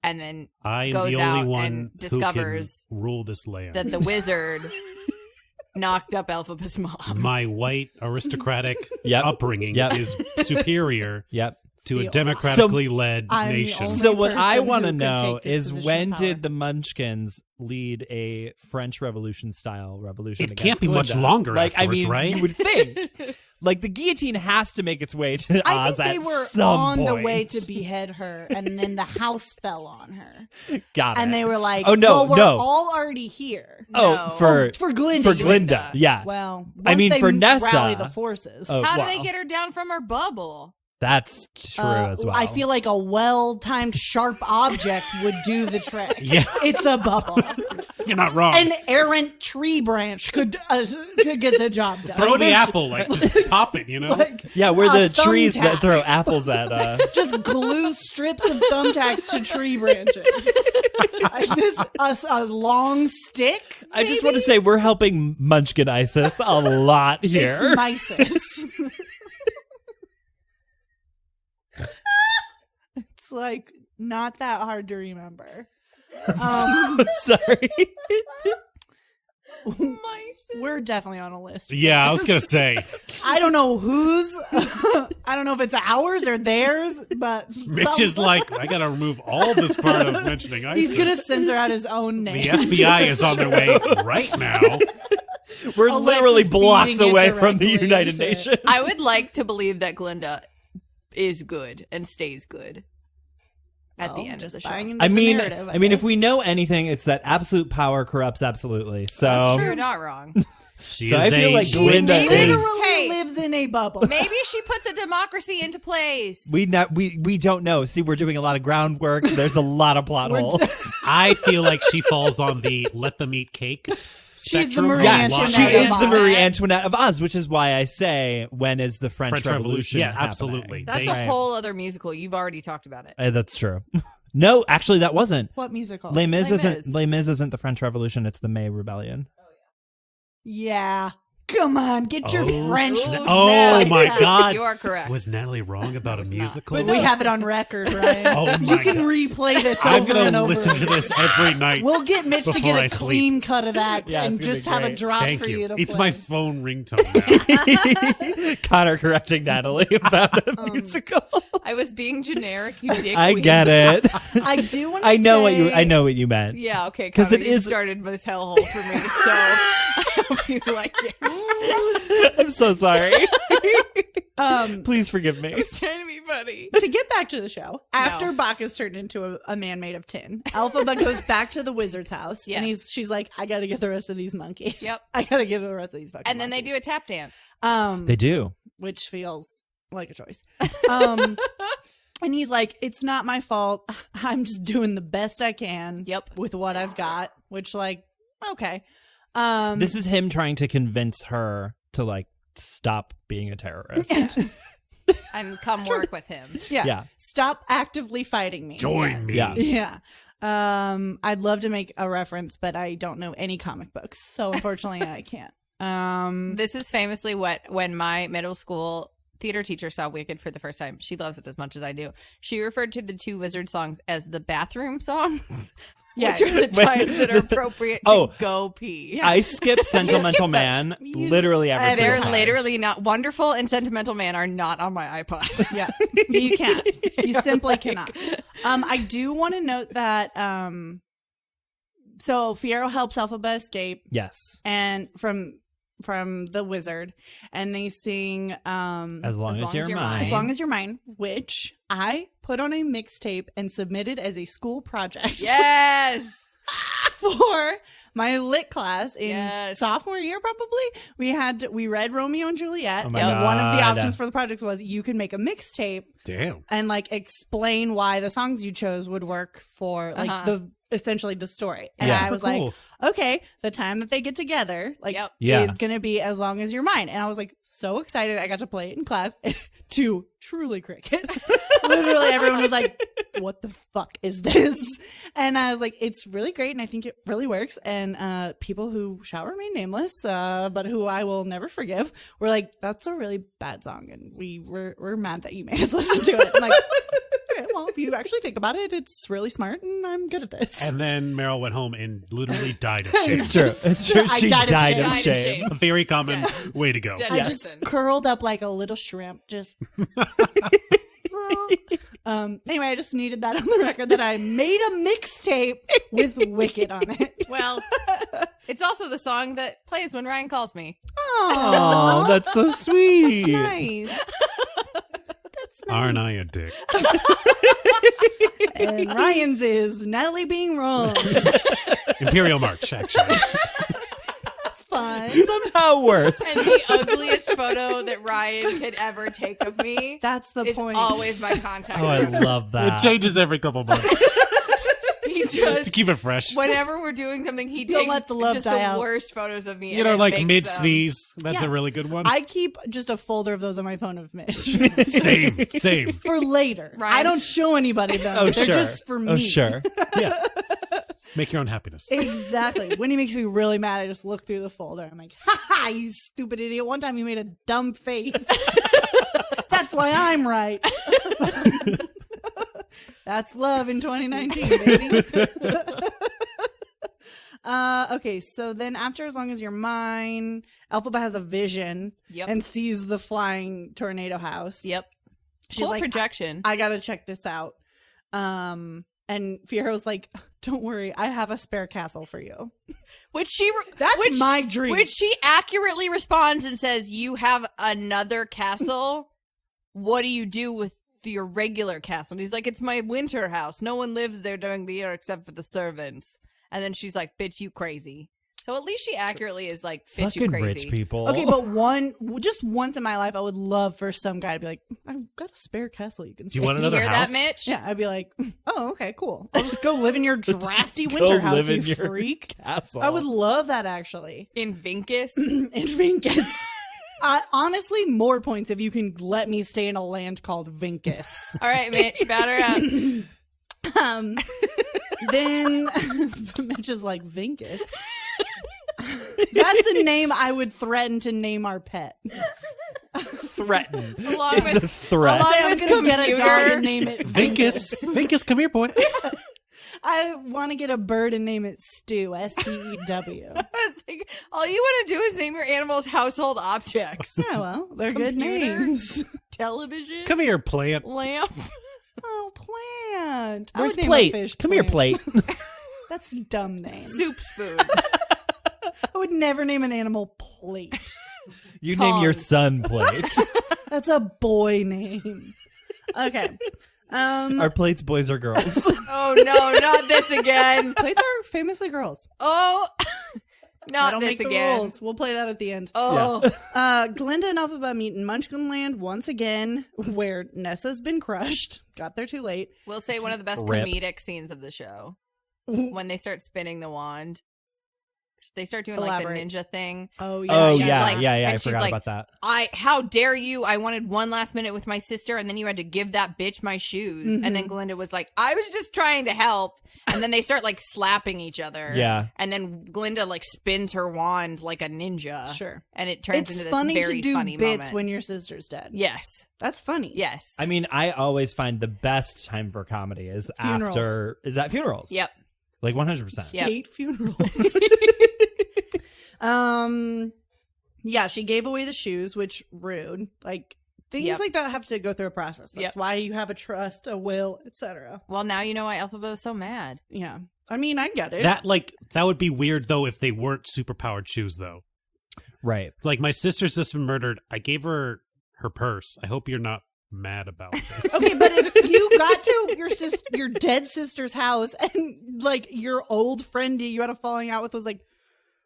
And then I am goes the out only one and discovers who can rule this land. that the wizard knocked up Elphaba's mom. My white aristocratic Yep. upbringing Yep. is superior Yep. to a So- democratically led I'm the nation. only So what I person want to who could know take this is position when of power. did the Munchkins lead a French Revolution style revolution? It against can't be much Glinda? longer Like, afterwards, I mean, right? you would think. Like the guillotine has to make its way to I Oz think they at were some on the point. way to behead her, and then the house fell on her, Got it. and they were like, Oh, no, well, we're no. all already here." Oh, No. for Glinda, for Glinda, yeah. Well, I once mean, they for Nessa- rally the forces. Oh, How do wow. they get her down from her bubble? That's true as well. I feel like a well-timed, sharp object would do the trick. Yeah. It's a bubble. You're not wrong. An errant tree branch could get the job done. Throw the apple, like just pop it, you know? yeah, we're a the trees that thumbtack. throw apples at. Just glue strips of thumbtacks to tree branches. Like a long stick. I just want to say we're helping Munchkin ISIS a lot here. It's mysis. It's like not that hard to remember. Sorry. We're definitely on a list. Yeah, I was going to say. I don't know whose. I don't know if it's ours or theirs, but Mitch is like, I got to remove all this part of mentioning ISIS. he's gonna censor out his own The name. FBI is on their way right now. We're Alexis literally blocks beating it away from the directly United into it. Nations. I would like to believe that Glinda is good and stays good at the Well, end of just the show. buying into I the mean, narrative, if guess. we know anything, it's that absolute power corrupts absolutely. So That's true, not wrong. She So is I feel like She Glinda literally is- Hey. lives in a bubble. Maybe she puts a democracy into place. We don't know. See, we're doing a lot of groundwork. There's a lot of plot holes. I feel like she falls on the let them eat cake She's the spectrum. Marie a Yeah, lot. she Antoinette is of the Oz. Marie Antoinette of Oz, which is why I say, when is the French French Revolution? Revolution. Yeah, happening? absolutely. That's They- a whole other musical. You've already talked about it. That's true. No, actually, that wasn't. What musical? Les Mis Les isn't. Mis. Les Mis isn't the French Revolution. It's the May Rebellion. Yeah. Come on, get your Oh, French. snap. Ooh, Oh snap. my God. You are correct. Was Natalie wrong about a was not. musical? We have it on record, right? Oh You my can God. replay this I'm over going and to over. listen to this every night. We'll get Mitch to before get I a sleep. clean cut of that Yeah, and it's gonna just be have a great. drop Thank for you you. to It's play. my phone ringtone now. Connor correcting Natalie about a musical. I was being generic. You dick. I get it. I do want to I know what you meant. Yeah, okay. 'Cause Connor, it you is- started this hellhole for me, so I hope you like it. I'm so sorry. Um, Please forgive me. I was trying to be funny. to get back to the show, after Bach is turned into a man made of tin, Elphaba goes back to the wizard's house, Yes. and she's like, "I got to get the rest of these monkeys. Yep. I got to get the rest of these fucking." And then they monkeys." do a tap dance. They do. which feels like a choice. And he's like, "It's not my fault. I'm just doing the best I can. Yep. with what I've got." Which, like, okay. This is him trying to convince her to like stop being a terrorist. And come work with him. Yeah. Yeah. Stop actively fighting me. Join me. Yeah. Yeah. I'd love to make a reference, but I don't know any comic books, so unfortunately I can't. This is famously when my middle school theater teacher saw Wicked for the first time. She loves it as much as I do. She referred to the two wizard songs as the bathroom songs. Yeah. Which are the times that are appropriate to Oh. go pee. I skip Sentimental those. Man You- literally every single They're time. literally not. Wonderful and Sentimental Man are not on my iPod. Yeah, you can't. You simply cannot. I do want to note that so Fiyero helps Elphaba escape Yes. and from the wizard, and they sing As long as you're mine. As Long as You're Mine, which I put on a mixtape and submitted as a school project. Yes. For my lit class in Yes. sophomore year, probably. We read Romeo and Juliet, Oh my and one of the God. options for the project was you could make a mixtape Damn. and like explain why the songs you chose would work for like essentially the story. And Yeah. I was Cool. like, okay, the time that they get together, like, Yep. Yeah. is gonna be As Long as You're Mine. And I was like so excited. I got to play it in class to truly crickets. Literally everyone was like, what the fuck is this? And I was like, it's really great, and I think it really works. And people who shall remain nameless, but who I will never forgive, were like, that's a really bad song, and we're mad that you made us listen to it. I'm like, okay, well, if you actually think about it, it's really smart, and I'm good at this. And then Meryl went home and literally died of shame. It's true. It's true. I She died of died shame. of Died of shame. shame. A very common way to go. Dead I Yes. just curled up like a little shrimp, just. Anyway, I just needed that on the record that I made a mixtape with Wicked on it. Well, it's also the song that plays when Ryan calls me. Oh, that's so sweet. Nice. That's nice. Aren't I a dick? And Ryan's is Natalie being wrong. Imperial March, actually. That's fine. Somehow worse. And the ugliest photo that Ryan could ever take of me That's the is point. always my contact. Oh, I love It that. changes every couple months He to just keep it fresh. whenever we're doing something, he Don't takes let the love just die the out. worst photos of me. You and know, then like makes mid them. sneeze. That's Yeah. a really good one. I keep just a folder of those on my phone of Mitch Same. for later. Ryan- I don't show anybody them. Oh, They're sure. just for me. Oh, sure. Yeah. Make your own happiness. Exactly. When he makes me really mad, I just look through the folder. I'm like, ha ha, you stupid idiot. One time you made a dumb face. That's why I'm right. That's love in 2019, baby. Okay, so then after As Long as You're Mine, Elphaba has a vision Yep. and sees the flying tornado house. Yep. She's Cool like, projection. I gotta check this out. And Fiero's like, don't worry, I have a spare castle for you. That's my dream. Which she accurately responds and says, "You have another castle? What do you do with your regular castle?" And he's like, "It's my winter house. No one lives there during the year except for the servants." And then she's like, "Bitch, you crazy." So at least she accurately is like bitch you Fucking crazy. rich people. Okay, but just once in my life, I would love for some guy to be like, I've got a spare castle you can Do stay you want in." another hear house? that, Mitch? Yeah, I'd be like, oh, okay, cool. I'll just go live in your drafty Go winter house, live you in your freak. castle. I would love that, actually. In Vinkus. In Vinkus. Honestly, more points if you can let me stay in a land called Vinkus. All right, Mitch, batter up. Then Mitch is like, Vinkus? That's a name I would threaten to name our pet. threaten. Along It's with a threat. along I'm with going to get a dog computer. and name it Vinkus, come here, boy. I want to get a bird and name it Stew, S-T-E-W. I was like, all you want to do is name your animals household objects. Yeah, well, they're good Computer. names. Television. Come here, plant. Lamp. Oh, plant. I Where's would name a plate? fish Come here, Plant. plate. That's a dumb name. Soup spoon. I would never name an animal Plate. You name your Tongs. son plate. That's a boy name. Okay. Are plates boys or girls? Oh no, not this again. Plates are famously girls. Oh, I not don't this make the again. rules. We'll play that at the end. Oh, Glinda and Elphaba meet in Munchkinland once again, where Nessa's been crushed. Got there too late. we'll say one of the best Rip. comedic scenes of the show when they start spinning the wand. They start doing like Elaborate. the ninja thing. Oh, yeah. Oh, she's yeah, like- yeah. I and she's forgot like, about that. How dare you? I wanted one last minute with my sister, and then you had to give that bitch my shoes. And then Glinda was like, I was just trying to help. And then they start like slapping each other. Yeah. And then Glinda like spins her wand like a ninja. Sure. And it turns It's into this funny very to do funny bits moment. when your sister's dead. Yes. That's funny. Yes. I mean, I always find the best time for comedy is Funerals. after funerals. Yep. Like 100%. Yep. State funerals. Yeah, she gave away the shoes, which rude. Like things Yep. like that have to go through a process. That's Yep. why you have a trust, a will, etc. Well, now you know why Elphaba is so mad. Yeah. I mean, I get it. That would be weird though if they weren't superpowered shoes though. Right. Like my sister's just been murdered. I gave her her purse. I hope you're not mad about this. Okay, but if you got to your dead sister's house and like your old friend you had a falling out with was like,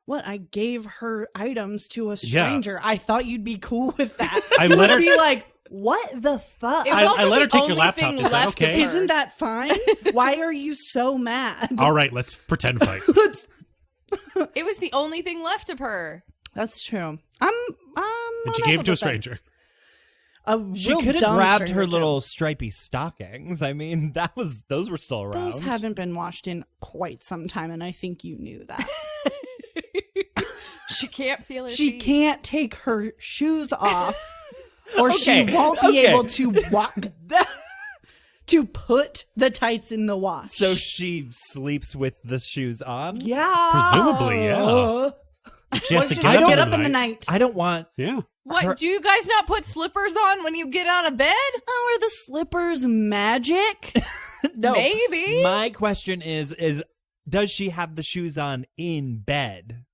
what? I gave her items to a stranger. I thought you'd be cool with that. I You let would her- be like, what the fuck? It was also I let her the take your only laptop. thing Is that left of okay? her. Isn't that fine? Why are you so mad? All right, let's pretend fight. It was the only thing left of her. That's true. And she on gave it to a Elphaba's side. stranger. She Real could have dumb grabbed stranger, her too. little stripy stockings. I mean, those were still around. Those haven't been washed in quite some time, and I think you knew that. She can't feel her She feet. can't take her shoes off, or she Okay, won't be okay. able to walk to put the tights in the wash. So she sleeps with the shoes on? yeah, Presumably, yeah. If she has Or to she get just up get in up in the night. I don't want... Yeah. What? Her- Do you guys not put slippers on when you get out of bed? Oh, are the slippers magic? No. Maybe. My question is does she have the shoes on in bed?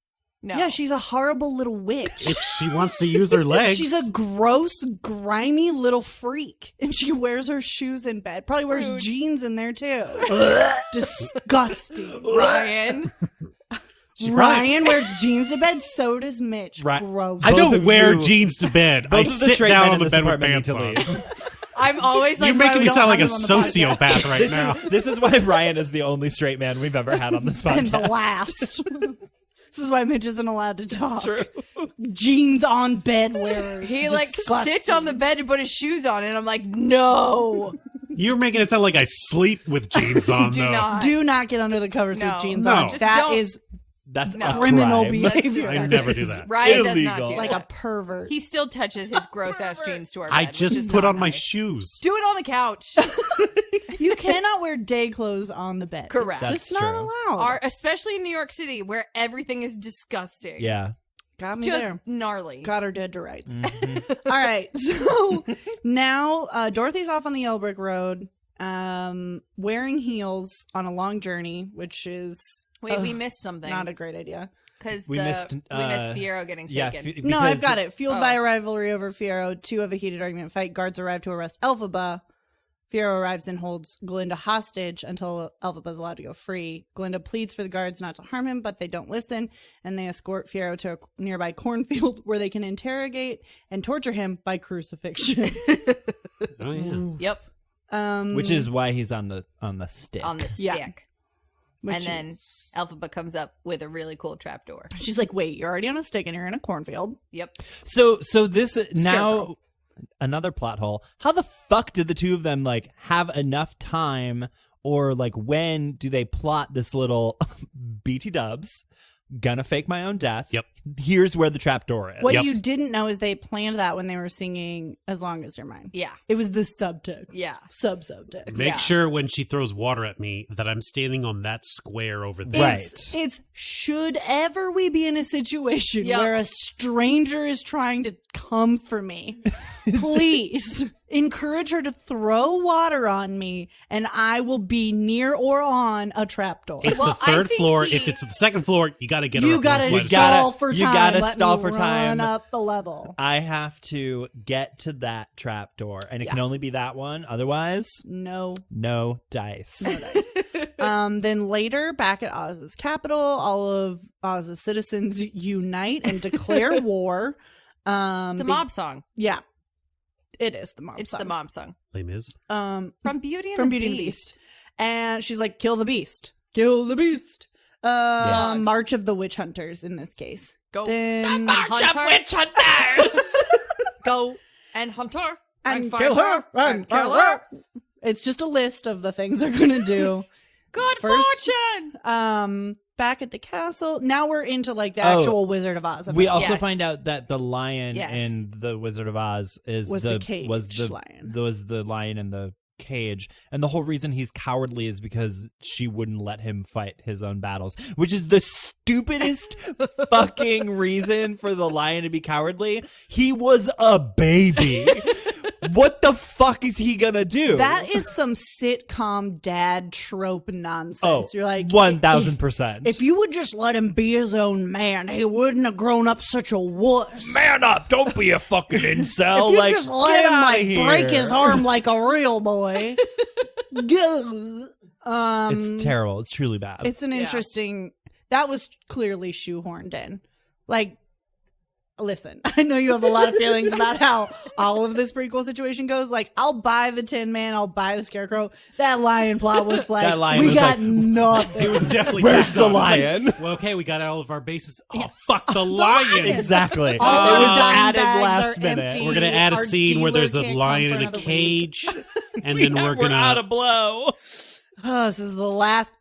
No. Yeah, she's a horrible little witch. If she wants to use her legs. She's a gross, grimy little freak, and she wears her shoes in bed. Probably wears Rude. jeans in there too. Disgusting. Ryan. Ryan wears jeans to bed. So does Mitch. Right. Gross. I Both don't of wear you- jeans to bed. I Both of the sit straight down men on in the this bed with apartment pants need to on. leave. I'm always like, You're making me sound like a sociopath. sociopath right now. This is why Ryan is the only straight man we've ever had on this podcast. And the last. This is why Mitch isn't allowed to talk. True. Jeans on bed wearer. He like Disgusting. sits on the bed to put his shoes on, and I'm like, no, You're making it sound like I sleep with jeans on, do though. not. Do not get under the covers No. with jeans No. on. Just That don't. is That's No. a criminal crime. behavior. I never do that. Ryan does Illegal. not do Like that. a pervert. He still touches his gross ass jeans to our bed. I which just is put not on my nice. shoes. Do it on the couch. You cannot wear day clothes on the bed. Correct. It's That's just not true. allowed. Especially in New York City, where everything is disgusting. Yeah. Got me Just there. gnarly. Got her dead to rights. Mm-hmm. All right. So now Dorothy's off on the Yellow Brick Road, wearing heels on a long journey, which is Wait, we missed something. not a great idea. Because We we missed, missed uh, Fiero getting Yeah. taken. No, I've because- got it. Fueled Oh. by a rivalry over Fiero, two have a heated argument fight. Guards arrive to arrest Elphaba. Fiyero arrives and holds Glinda hostage until Elphaba's allowed to go free. Glinda pleads for the guards not to harm him, but they don't listen, and they escort Fiyero to a nearby cornfield where they can interrogate and torture him by crucifixion. Oh yeah. Yep. Which is why he's on the stick. On the Yeah. stick. Which And then Elphaba comes up with a really cool trapdoor. she's like, wait, you're already on a stick and you're in a cornfield. Yep. So this now Scarecrow. another plot hole. How the fuck did the two of them like have enough time, or like when do they plot this little BT dubs? Gonna fake my own death. Yep. Here's where the trapdoor is. What Yep. you didn't know is they planned that when they were singing As Long As You're Mine. Yeah. It was the subtext. Yeah. Subtext. Make Yeah. sure when she throws water at me that I'm standing on that square over there. Right. It's should ever we be in a situation Yep. where a stranger is trying to come for me, please encourage her to throw water on me and I will be near or on a trapdoor. It's Well, the I third think floor. he- If it's the second floor, you got to get her You up gotta one flight of stall steps. for time. You gotta Let stall me for time. Run up the level. I have to get to that trapdoor, and it can only be that one. Otherwise, No. no dice. Then later, back at Oz's capital, all of Oz's citizens unite and declare war. The mob song. Yeah, it is the mob. It's song. the mob song. Les Mis. From Beauty and Beauty and the Beast, and she's like, "Kill the beast! Kill the beast!" Yeah. March of the Witch Hunters in this case. Go. Then Hunters. Go and hunter. and find kill her and kill her. It's just a list of the things they're gonna do. Good First- fortune. Back at the castle. Now we're into like the Oh, actual Wizard of Oz. We also Yes. find out that the lion Yes. in the Wizard of Oz is Was the cage lion. was the lion in the cage, and the whole reason he's cowardly is because she wouldn't let him fight his own battles, which is the stupidest fucking reason for the lion to be cowardly. He was a baby. What the fuck is he gonna do? That is some sitcom dad trope nonsense. oh, You're like 1000%. If you would just let him be his own man, he wouldn't have grown up such a wuss. man up, don't be a fucking incel. If you like, just let get him outta like here. break his arm like a real boy. It's terrible. It's truly bad. It's an Yeah. interesting. That was clearly shoehorned in. Like, listen, I know you have a lot of feelings about how all of this prequel situation goes. Like, I'll buy the Tin Man, I'll buy the Scarecrow. That lion plot was like, That lion we was got like, nothing. It was definitely Where's tacked the on. It's like, lion? well, okay, we got all of our bases. Oh, fuck the lion. Exactly. It All was the dime added bags last are minute. empty. We're gonna add a Our scene where dealer there's a can't come lion for in a another week. cage, and then we're We're gonna out of blow. Oh, this is the last.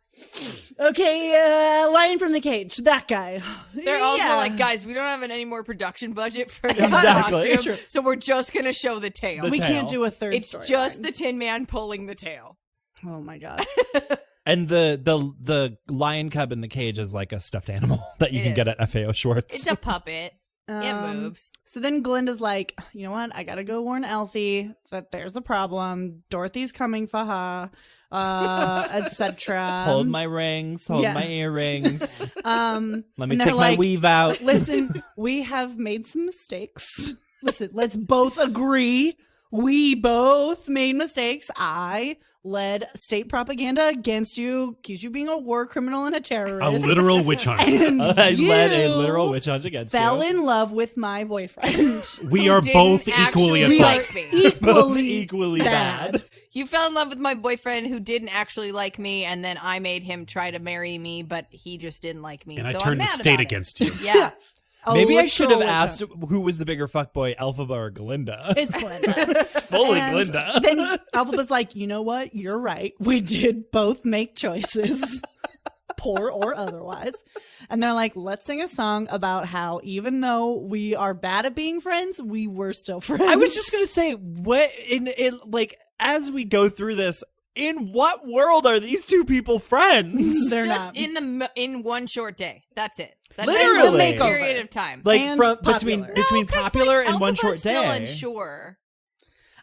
Okay, lion from the cage. That guy. They're also Yeah. like, guys, we don't have any more production budget for the Exactly. costume, so we're just gonna show the tail. The we tail. can't do a third. It's storyline. just the Tin Man pulling the tail. Oh my god. And the lion cub in the cage is like a stuffed animal that you It can get is. at FAO Schwartz. It's a puppet. It moves. So then Glinda's like, you know what? I gotta go warn Elfie that there's a problem. Dorothy's coming for her, etc. Hold my rings, hold yeah. my earrings. Let Let me take my weave out. Listen, we have made some mistakes. Listen, let's both agree. We both made mistakes. I led state propaganda against you, accused you of being a war criminal and a a terrorist. literal witch hunt. And I led a you literal witch hunt against fell you. in love with my boyfriend. We Who are didn't both equally actually We are oppressed. like me. equally, Equally bad. You fell in love with my boyfriend who didn't actually like me, and then I made him try to marry me, but he just didn't like me. And I so turned I'm the mad state about it. against you. Yeah. A Maybe I literal should have witch asked hunt. who was the bigger fuckboy, Elphaba or Glinda. It's Glinda. Fully And Glinda. Then Elphaba's like, you know what? You're right. We did both make choices, poor or otherwise. And they're like, let's sing a song about how even though we are bad at being friends, we were still friends. I was just gonna say, what in like as we go through this, in what world are these two people friends? They're Just not. in one short day. That's it. That's Literally. the makeover period of time. Like And from popular. between popular and one Elphaba's short still day. unsure.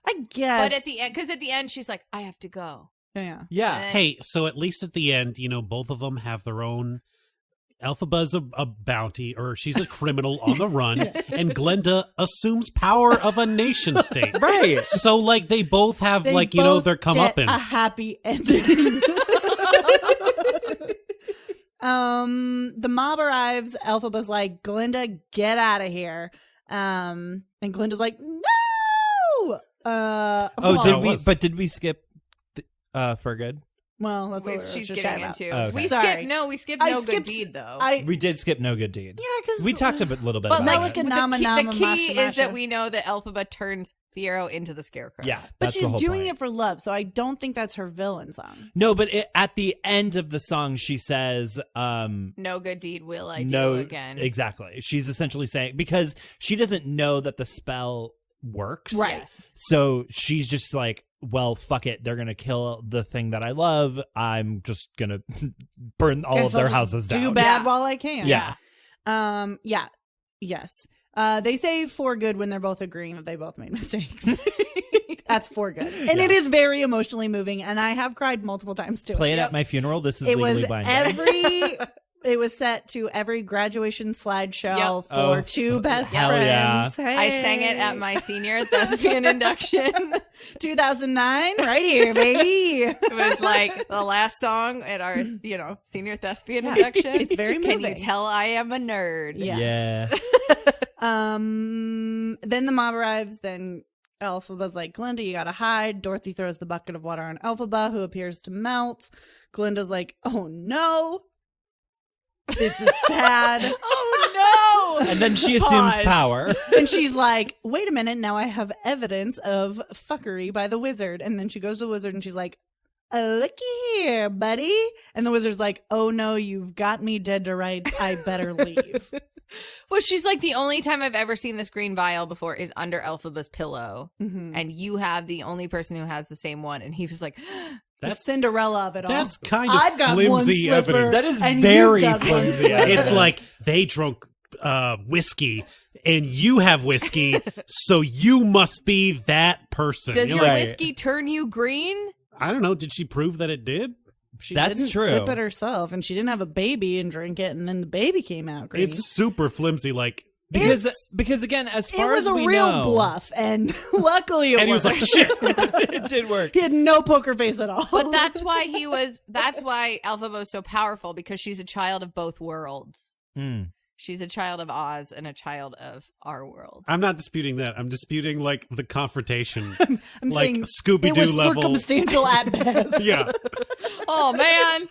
I guess. But at the end, because at the end she's like, I have to go. Yeah. Yeah. And- Hey, so at least at the end, both of them have their own Elphaba's a bounty, or she's a criminal on the run, and Glenda assumes power of a nation state. Right. So, like, they both have, They like, you know, both their get comeuppance. a happy ending. The mob arrives. Elphaba's like, Glinda, get out of here. And Glinda's like, no. Did we skip for good? Well, that's what She's we're getting about. into. Oh, okay. We Sorry. skipped I No skipped- Good Deed, though. We did skip No Good Deed. Yeah, because We talked a little bit but about like, it. the key is that we know that Elphaba turns Fiero into the Scarecrow. Yeah, But that's the she's whole doing point. it for love, so I don't think that's her villain song. No, but at the end of the song, she says, No good deed will I no, do again. Exactly. She's essentially saying, because she doesn't know that the spell works. Right. Yes. So she's just like, well, fuck it. They're going to kill the thing that I love. I'm just going to burn all Guess of their I'll just houses down. Do bad Yeah. while I can. Yeah. Yeah. Yes. They say for good when they're both agreeing that they both made mistakes. That's for good. And it is very emotionally moving, and I have cried multiple times to Play it. it at my funeral. This is It legally was binding. it was set to every graduation slideshow Yep. for Oh, two best hell yeah. friends. I sang it at my senior thespian induction. 2009, right here, baby. It was like the last song at our, senior thespian induction. It's very Can you moving. tell I am a nerd? Yes. Yeah. Then the mob arrives. Then Elphaba's like, Glinda, you gotta hide. Dorothy throws the bucket of water on Elphaba, who appears to melt. Glinda's like, oh no, this is sad. Oh no! And then she assumes Pause. power. And she's like, wait a minute, now I have evidence of fuckery by the wizard. And then she goes to the wizard and she's like, looky here, buddy. And the wizard's like, oh no, you've got me dead to rights. I better leave. Well, she's like, the only time I've ever seen this green vial before is under Elphaba's pillow. Mhm. And you have the only person who has the same one. And he was like, The Cinderella of it all. That's kind of I've got one flimsy slipper. evidence. That is and very you've got one flimsy slipper. evidence. It's like they drunk whiskey and you have whiskey, so you must be that person. does You your know, Right. whiskey turn you green? I don't know. Did she prove that it did? She That's didn't true. sip it herself, and she didn't have a baby and drink it, and then the baby came out green. It's super flimsy. Like, Because again, as It far was as a we real know, bluff, and luckily it and he was worked. like, shit. it did work. He had no poker face at all. But that's why Elphaba was so powerful, because she's a child of both worlds. Mm. She's a child of Oz and a child of our world. I'm not disputing that. I'm disputing, like, the confrontation. I'm like saying Scooby-Doo it was level. circumstantial at best. Yeah. Oh man,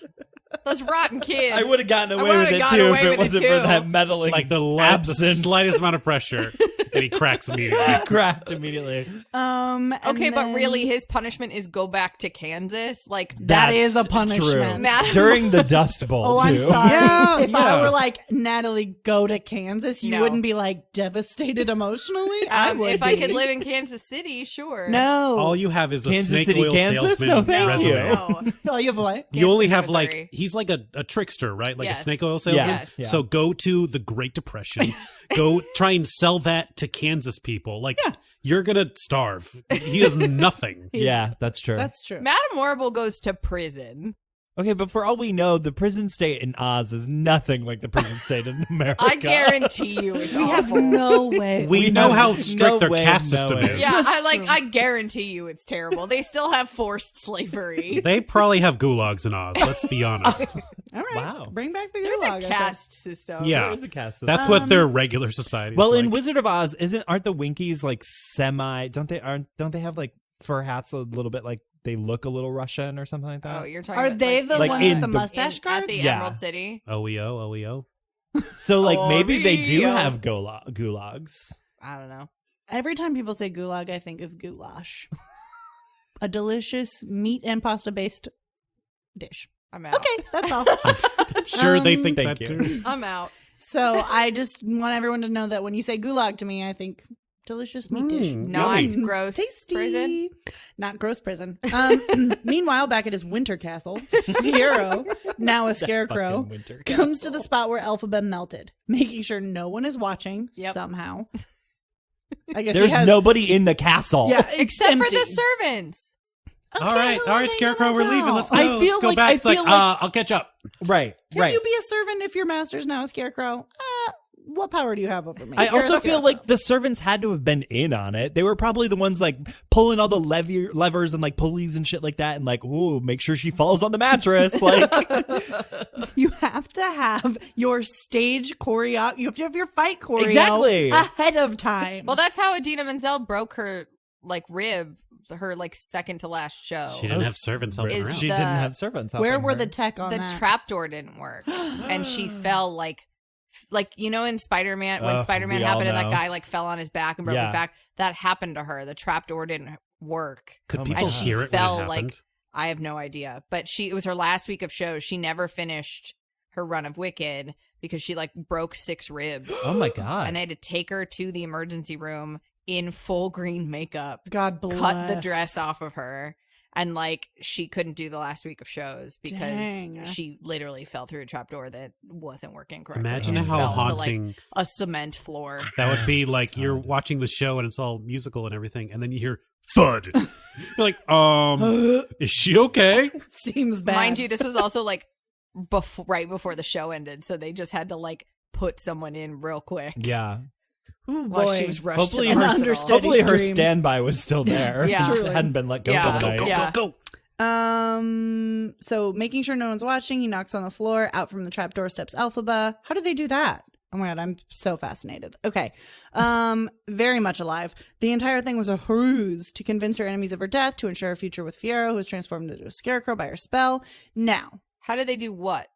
those rotten kids! I would have gotten I away would've with it gotten too away if it with it, wasn't for too. that meddling, Like the absent slightest amount of pressure, and he cracks immediately. cracked immediately. And Okay, but then- really, his punishment is go back to Kansas. Like That That's is a true. punishment. Madam- During the Dust Bowl, Oh, I'm too. sorry. Yeah, if yeah. I were like, Natalie, go to Kansas, you No. wouldn't be like devastated emotionally. I would if I be. could live in Kansas City, sure. No. All you have is a Kansas snake City, oil Kansas? salesman No, thank resume. you. No. All you have what? You only Kansas, have Missouri. like he's like a trickster, right? Like Yes. a snake oil salesman. Yes. Yeah. So go to the Great Depression. Go try and sell that to Kansas people. Like you're gonna starve. He has nothing. Yeah, that's true. That's true. Madam Horrible goes to prison. Okay, but for all we know, the prison state in Oz is nothing like the prison state in America. I guarantee you, it's we have awful. no way. We We know have how no strict their way of caste system knowing. is. Yeah, I guarantee you, it's terrible. They still have forced slavery. They probably have gulags in Oz. Let's be honest. All right. Wow. Bring back the There's gulag. a I said. caste system. Yeah. There is a caste system. That's what their regular society. Well, is in like. Wizard of Oz, aren't the Winkies like semi? Don't they have like fur hats a little bit like they look a little Russian or something like that? Oh, you're talking Are about, they the Like ones in with the the- mustache at guards? the Yeah. Emerald City? OEO. So like maybe they do Oreo. have gulags. I don't know. Every time people say gulag, I think of goulash. A delicious meat and pasta based dish. I'm out. Okay, that's all. I'm sure they think Thank that you. too. I'm out. So I just want everyone to know that when you say gulag to me, I think delicious meat dish. Not Yummy. gross Tasty. prison. Not gross prison. Meanwhile, back at his winter castle, Fiero, now a scarecrow, Fucking winter comes to the spot where Elphaba melted, making sure no one is watching Yep. somehow. I guess There's he has, nobody in the castle. Yeah, Except for empty. the servants. All right, Scarecrow, we're leaving. Let's go. I feel Let's go like- back. I It's like, feel like- I'll catch up. Right. Can you be a servant if your master's now a scarecrow? What power do you have over me? I You're a also feel scarecrow. like the servants had to have been in on it. They were probably the ones like pulling all the levers and like pulleys and shit like that, and like, ooh, make sure she falls on the mattress. Like, you have to have your stage choreo. You have to have your fight choreo Exactly. ahead of time. Well, that's how Idina Menzel broke her like rib, her like second to last show. She didn't have servants helping Is her out. she the- didn't have servants. Where helping were her. the tech on The that? trapdoor didn't work, and she fell like you know in Spider-Man when Oh, Spider-Man we all happened and that know. guy like fell on his back and broke Yeah. his back. That happened to her. The trapdoor didn't work. Could Oh my people God. And hear she it when fell it happened? like I have no idea, but it was her last week of shows. She never finished her run of Wicked because she like broke 6 ribs. Oh my god! And they had to take her to the emergency room in full green makeup, God bless. cut the dress off of her, and like she couldn't do the last week of shows because Dang. she literally fell through a trapdoor that wasn't working correctly. Imagine and how fell to, haunting like, a cement floor. that would be. Like you're watching the show and it's all musical and everything, and then you hear thud. You're like, is she okay? Seems bad. Mind you, this was also like right before the show ended, so they just had to like put someone in real quick. yeah. Ooh, while boy. she was rushed Hopefully to the her, hospital. understudy hopefully her stream. standby was still there. Yeah. She Truly. hadn't been let go Yeah. for the night. Yeah. Go. So making sure no one's watching, he knocks on the floor. Out from the trapdoor steps Elphaba. How do they do that? Oh my god, I'm so fascinated. Okay. Very much alive. The entire thing was a ruse to convince her enemies of her death, to ensure a future with Fiero, who was transformed into a scarecrow by her spell. Now, How did they do what?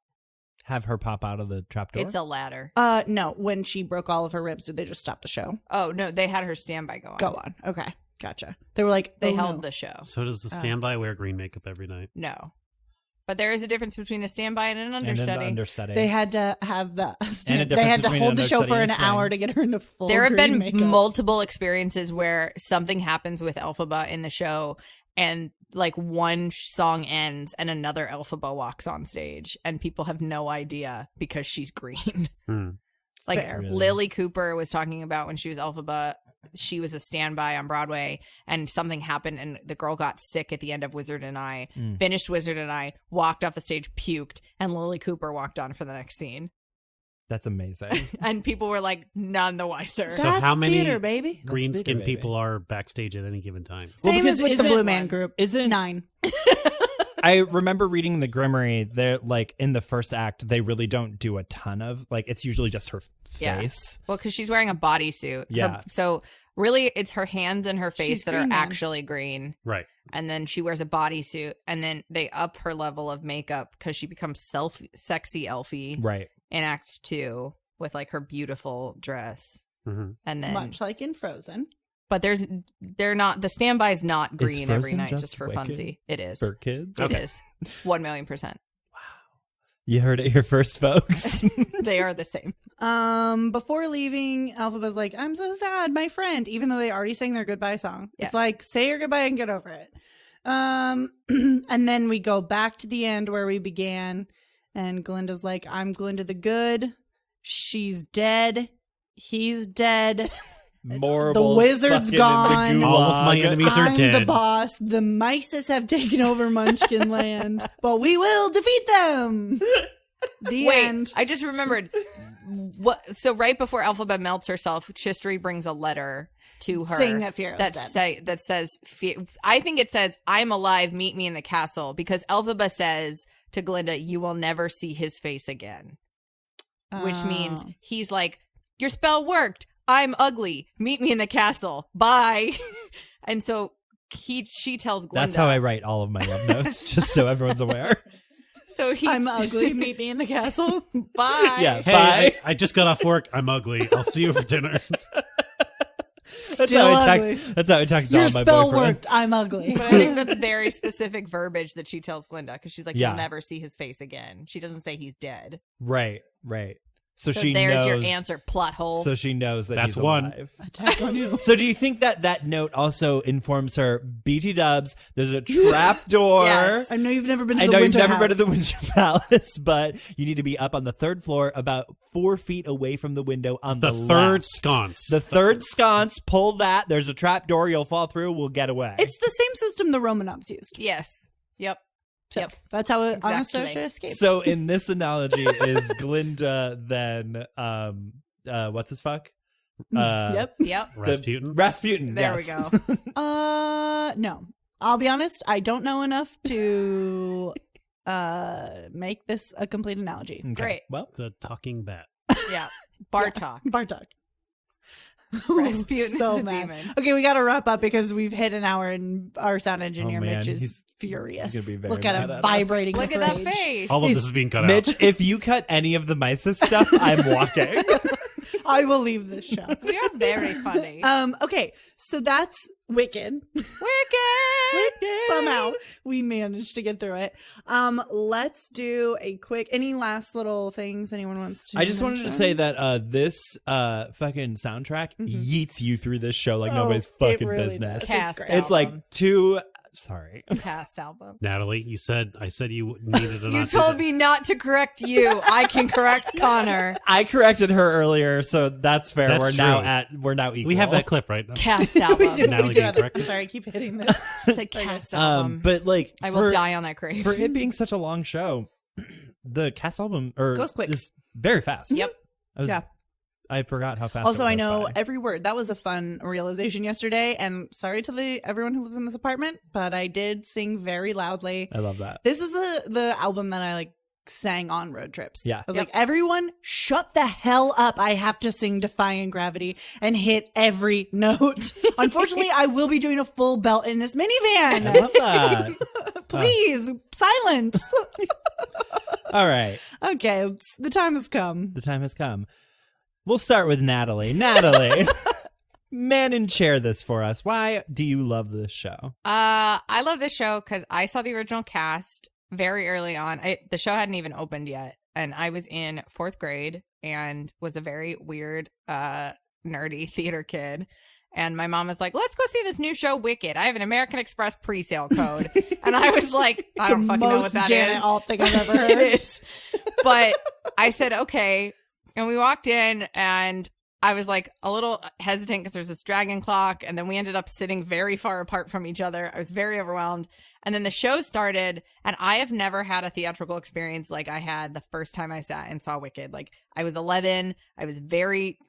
Have her pop out of the trapdoor. It's a ladder. no, when she broke all of her ribs, did they just stop the show? Oh no, they had her standby going. Go on. Okay. Gotcha. They were like, They oh, held no. the show. So does the standby wear green makeup every night? No. But there is a difference between a standby and an and understudy. then the understudy. They had to have the And a they had difference to between hold an the show for understudy an and hour swing. to get her into full There have green been makeup. multiple experiences where something happens with Elphaba in the show and like one song ends and another Elphaba walks on stage and people have no idea because she's green. Like Fair. Really? Lily Cooper was talking about when she was Elphaba, she was a standby on Broadway and something happened and the girl got sick at the end of Wizard and I, finished Wizard and I, walked off the stage, puked, and Lily Cooper walked on for the next scene. That's amazing. And people were like none the wiser. So That's how many theater, baby. green That's skinned theater, baby. people are backstage at any given time? Same because as with the isn't- Blue Man Group. Isn't 9. I remember reading the Grimmery. They're like in the first act, they really don't do a ton of like. It's usually just her Yeah. face. Well, because she's wearing a bodysuit. Yeah. So really, it's her hands and her face She's that are Green Man. actually green. Right. And then she wears a bodysuit. And then they up her level of makeup because she becomes sexy Elfie Right. in Act 2 with like her beautiful dress. hmm And then, Much like in Frozen. but they're not, the standby is not green every Frozen night just just for wicked? funsy. It is. For kids. It is. 1,000,000%. You heard it here first, folks. They are the same. Before leaving, Elphaba's like, I'm so sad, my friend, even though they already sang their goodbye song. Yeah. It's like, say your goodbye and get over it. And then we go back to the end where we began, and Glinda's like, I'm Glinda the Good. She's dead. He's dead. Morble's wizard's fucking in the gone. All of my gulag. enemies are I'm dead. the boss. The Mices have taken over Munchkin Land, but we will defeat them. The Wait, end. I just remembered. What? So right before Elphaba melts herself, Chistry brings a letter to her Saying that Fiero's dead. that says, I think it says, "I'm alive. Meet me in the castle," because Elphaba says to Glinda, "You will never see his face again," which means Oh. he's like, "Your spell worked. I'm ugly. Meet me in the castle. Bye." And so she tells Glinda, That's how I write all of my love notes, just so everyone's aware. So he's I'm ugly. Meet me in the castle. Bye. Yeah. Hey, Bye. I just got off work. I'm ugly. I'll see you for dinner. That's Still how I ugly. text. That's how I text Your all my spell boyfriends. worked. I'm ugly. But I think that's very specific verbiage that she tells Glinda because she's like, Yeah. "You'll never see his face again." She doesn't say he's dead. Right. Right. So So she there's knows, your answer, plot hole. So she knows that That's he's one. alive. Attack on you. So do you think that note also informs her, BT Dubs, there's a trap door. Yes. I know you've never been to I the know you've Winter never House. been to the Winter Palace, but you need to be up on the 3rd floor, about 4 feet away from the window on the third left. sconce. The 3rd sconce. Pull that. There's a trap door. You'll fall through. We'll get away. It's the same system the Romanovs used. Yes. Yep. So Yep. that's how Exactly. Anastasia escaped. So in this analogy, is Glinda then what's his fuck? Yep. Yep. Rasputin. Rasputin. There yes. we go. No. I'll be honest, I don't know enough to make this a complete analogy. Okay. Great. Well, The talking bat. Yeah. Bartok. Bartok. Rasputin is a mad. demon. Okay, we got to wrap up because we've hit an hour and our sound engineer man, Mitch is he's furious. gonna be very Look at mad him at us. vibrating. Look with at that rage. face. All of this is being cut Mitch, out. if you cut any of the Mises stuff, I'm walking. I will leave this show. We are very funny. Okay, so that's Wicked. Wicked. Somehow we managed to get through it. Let's do a quick. Any last little things anyone wants to? I just wanted to mention? say that this fucking soundtrack yeets you through this show like Oh, nobody's it fucking really business. does. Cast great. It's like album. two. Sorry. Cast album. Natalie, I said you needed to You not do told that. me not to correct you. I can correct Connor. I corrected her earlier, so that's fair. That's we're now equal. We have that clip, right? Cast we album. do. Natalie We do being have corrected. Sorry, I keep hitting this. It's a cast album. But like, I will die on that grave. for it being such a long show. The cast album Goes quick. is very fast. Yep. Yeah. I forgot how fast. Also, it I goes know by. every word. That was a fun realization yesterday. And sorry to everyone who lives in this apartment, but I did sing very loudly. I love that. This is the album that I like sang on road trips. Yeah. I was like, everyone, shut the hell up. I have to sing Defying Gravity and hit every note. Unfortunately, I will be doing a full belt in this I minivan. love that. Please, silence. All right, Okay, the time has come. the time has come. We'll start with Natalie. Natalie, man and chair this for us. Why do you love this show? I love this show because I saw the original cast very early on. The show hadn't even opened yet, and I was in 4th grade and was a very weird, nerdy theater kid. And my mom was like, "Let's go see this new show, Wicked. I have an American Express pre-sale code." And I was like, "I don't The fucking know what most that Janet is." Ault thing I've ever heard. It is. But I said, okay. And we walked in and I was like a little hesitant because there's this dragon clock. And then we ended up sitting very far apart from each other. I was very overwhelmed. And then the show started and I have never had a theatrical experience like I had the first time I sat and saw Wicked. Like I was 11. I was very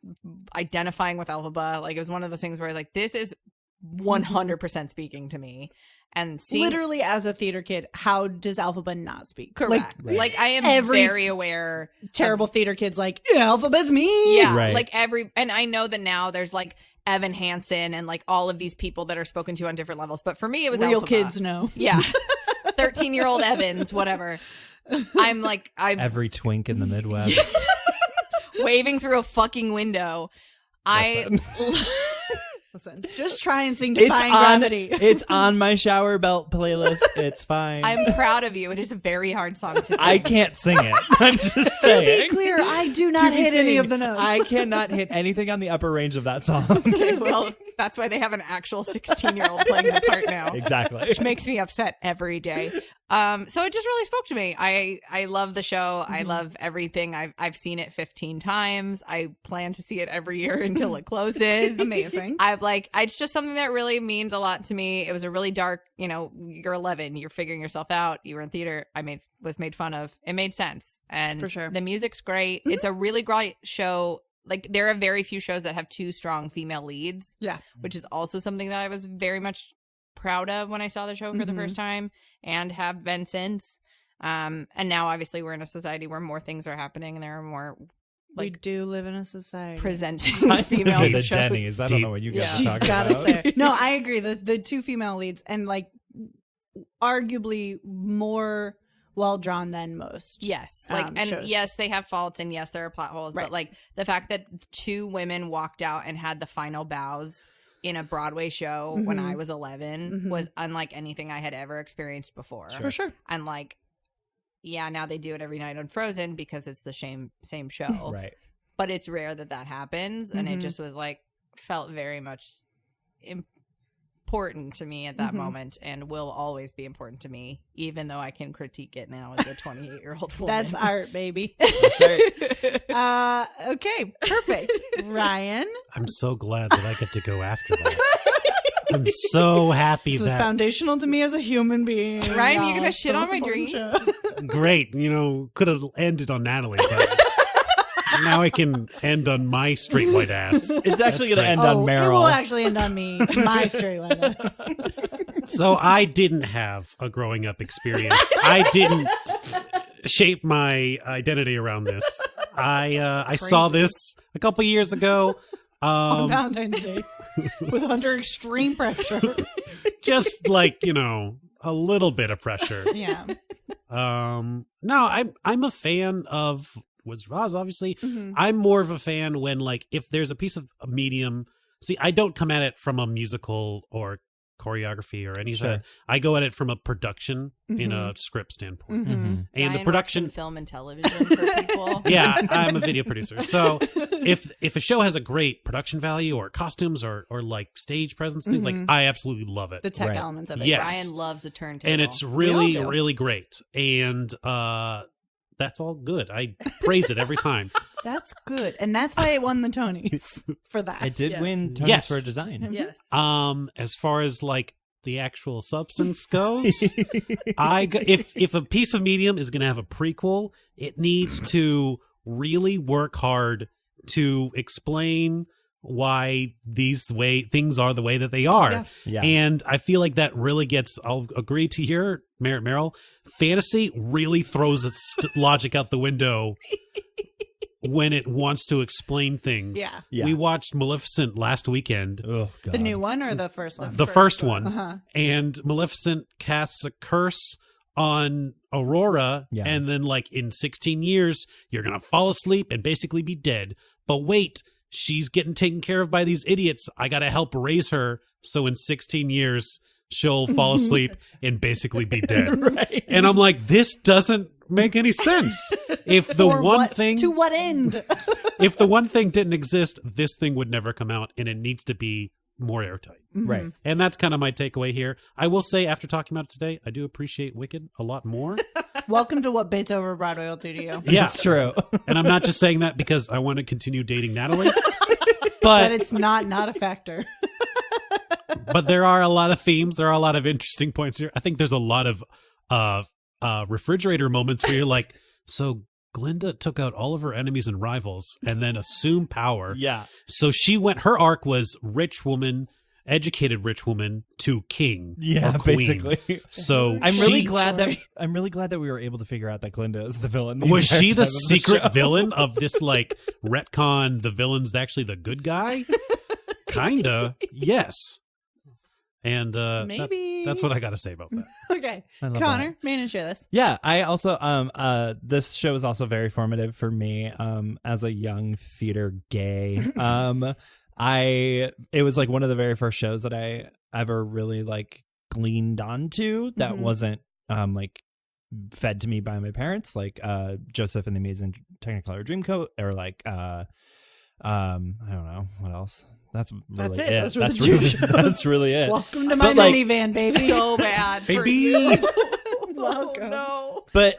identifying with Elphaba. Like it was one of those things where like, this is 100% speaking to me. And seeing Literally, as a theater kid, how does Elphaba not speak? correct. Like I am every very aware. Terrible theater kids like, Elphaba's me. Yeah, Right. like and I know that now there's like Evan Hansen and like all of these people that are spoken to on different levels. But for me, it was Real Elphaba. kids know. Yeah, 13-year-old Evans, whatever. I'm Every twink in the Midwest. waving through a fucking window. Listen, just try and sing It's Defying on. Gravity. It's on my shower belt playlist. It's fine. I'm proud of you. It is a very hard song to sing. I can't sing it. I'm just To be saying. clear, I do not To be hit any saying, of the notes. I cannot hit anything on the upper range of that song. Okay, well, that's why they have an actual 16-year-old playing the part now. Exactly. Which makes me upset every day. So it just really spoke to me. I love the show. I love everything. I've seen it 15 times. I plan to see it every year until it closes. Amazing. It's just something that really means a lot to me. It was a really dark, you're 11, you're figuring yourself out. You were in theater. Was made fun of. It made sense. And For sure. the music's great. It's a really great show. Like there are very few shows that have 2 strong female leads. Yeah. Which is also something that I was very much proud of when I saw the show for the first time and have been since. And now obviously we're in a society where more things are happening and there are more We do live in a society. presenting To female the shows. Denny's. I don't know what you guys are She's talking got about. us there. No, I agree. The 2 female leads and like arguably more well drawn than most. Yes. Like and shows. yes, they have faults and yes, there are plot holes. Right. But like the fact that 2 women walked out and had the final bows in a Broadway show when I was 11 was unlike anything I had ever experienced before. For sure. And like yeah, now they do it every night on Frozen because it's the same show. Right. But it's rare that happens, and it Mhm. just was like felt very much important to me at that moment, and will always be important to me, even though I can critique it now as a 28-year-old woman. That's art, baby. right. Okay, perfect. Ryan, I'm so glad that I get to go after that. I'm so happy this was that foundational to me as a human being. Ryan, you y'all. gonna shit The on most my important dream? show. great. Could have ended on Natalie, but now I can end on my straight white ass. It's actually going to great. end on It will Merrill. actually end on me. My straight line. So I didn't have a growing up experience. I didn't shape my identity around this. I saw this a couple years ago. On Valentine's Day with under extreme pressure. Just like, a little bit of pressure. Yeah. No, I'm a fan of Wizard of Oz, obviously. Mhm. I'm more of a fan when, like, if there's a piece of a medium. See, I don't come at it from a musical or choreography or anything. Sure. I go at it from a production in a script standpoint. Mhm. Mhm. And Ryan the works production in film and television for people. Yeah, I'm a video producer. So if a show has a great production value or costumes or like stage presence, things like I absolutely love it. The tech Right. elements of it. Yes. Ryan loves a turntable. And it's all really, do. really great. And that's all good. I praise it every time. That's good. And that's why it won the Tonys for that. I did Yes. win Tony Yes. for design. Yes. As far as like the actual substance goes, if a piece of medium is going to have a prequel, it needs to really work hard to explain why things are the way that they are. Yeah. Yeah. And I feel like that really gets, I'll agree to your Merrill, fantasy really throws its logic out the window when it wants to explain things. Yeah. Yeah. We watched Maleficent last weekend, Oh, God. The new one or the first one? the first one, Uh-huh. and Maleficent casts a curse on Aurora, Yeah. and then like in 16 years, you're going to fall asleep and basically be dead. But wait, she's getting taken care of by these idiots. I got to help raise her. So in 16 years, she'll fall asleep and basically be dead. Right. And I'm like, this doesn't make any sense. If the For one what- thing, to what end? if the one thing didn't exist, this thing would never come out, and it needs to be more airtight. Right. And that's kind of my takeaway here. I will say, after talking about it today, I do appreciate Wicked a lot more. Welcome to what Bits Over Broadway will do to you. Yeah, It's true. and I'm not just saying that because I want to continue dating Natalie, But but it's not a factor. but there are a lot of themes. There are a lot of interesting points here. I think there's a lot of refrigerator moments where you're like, so Glinda took out all of her enemies and rivals and then assumed power. Yeah. So her arc was rich woman, educated rich woman to king. Yeah, or queen. basically. So I'm really she- glad Sorry. that we were able to figure out that Glinda is the villain. Was entire she the time of secret show. villain of this like retcon? The villain's actually the good guy? Kinda, yes. And Maybe. that's what I got to say about that. Okay. I love Connor, that. man, and share this. Yeah, I also this show was also very formative for me as a young theater gay. It was like one of the very first shows that I ever really like gleaned onto that Mhm. wasn't like fed to me by my parents, like Joseph and the Amazing Technicolor Dreamcoat, or like I don't know what else. That's really it. Those were the That's two really, shows. that's really it. Welcome to my But, like- minivan, baby. So bad. for Baby. you. Welcome. Oh, no. But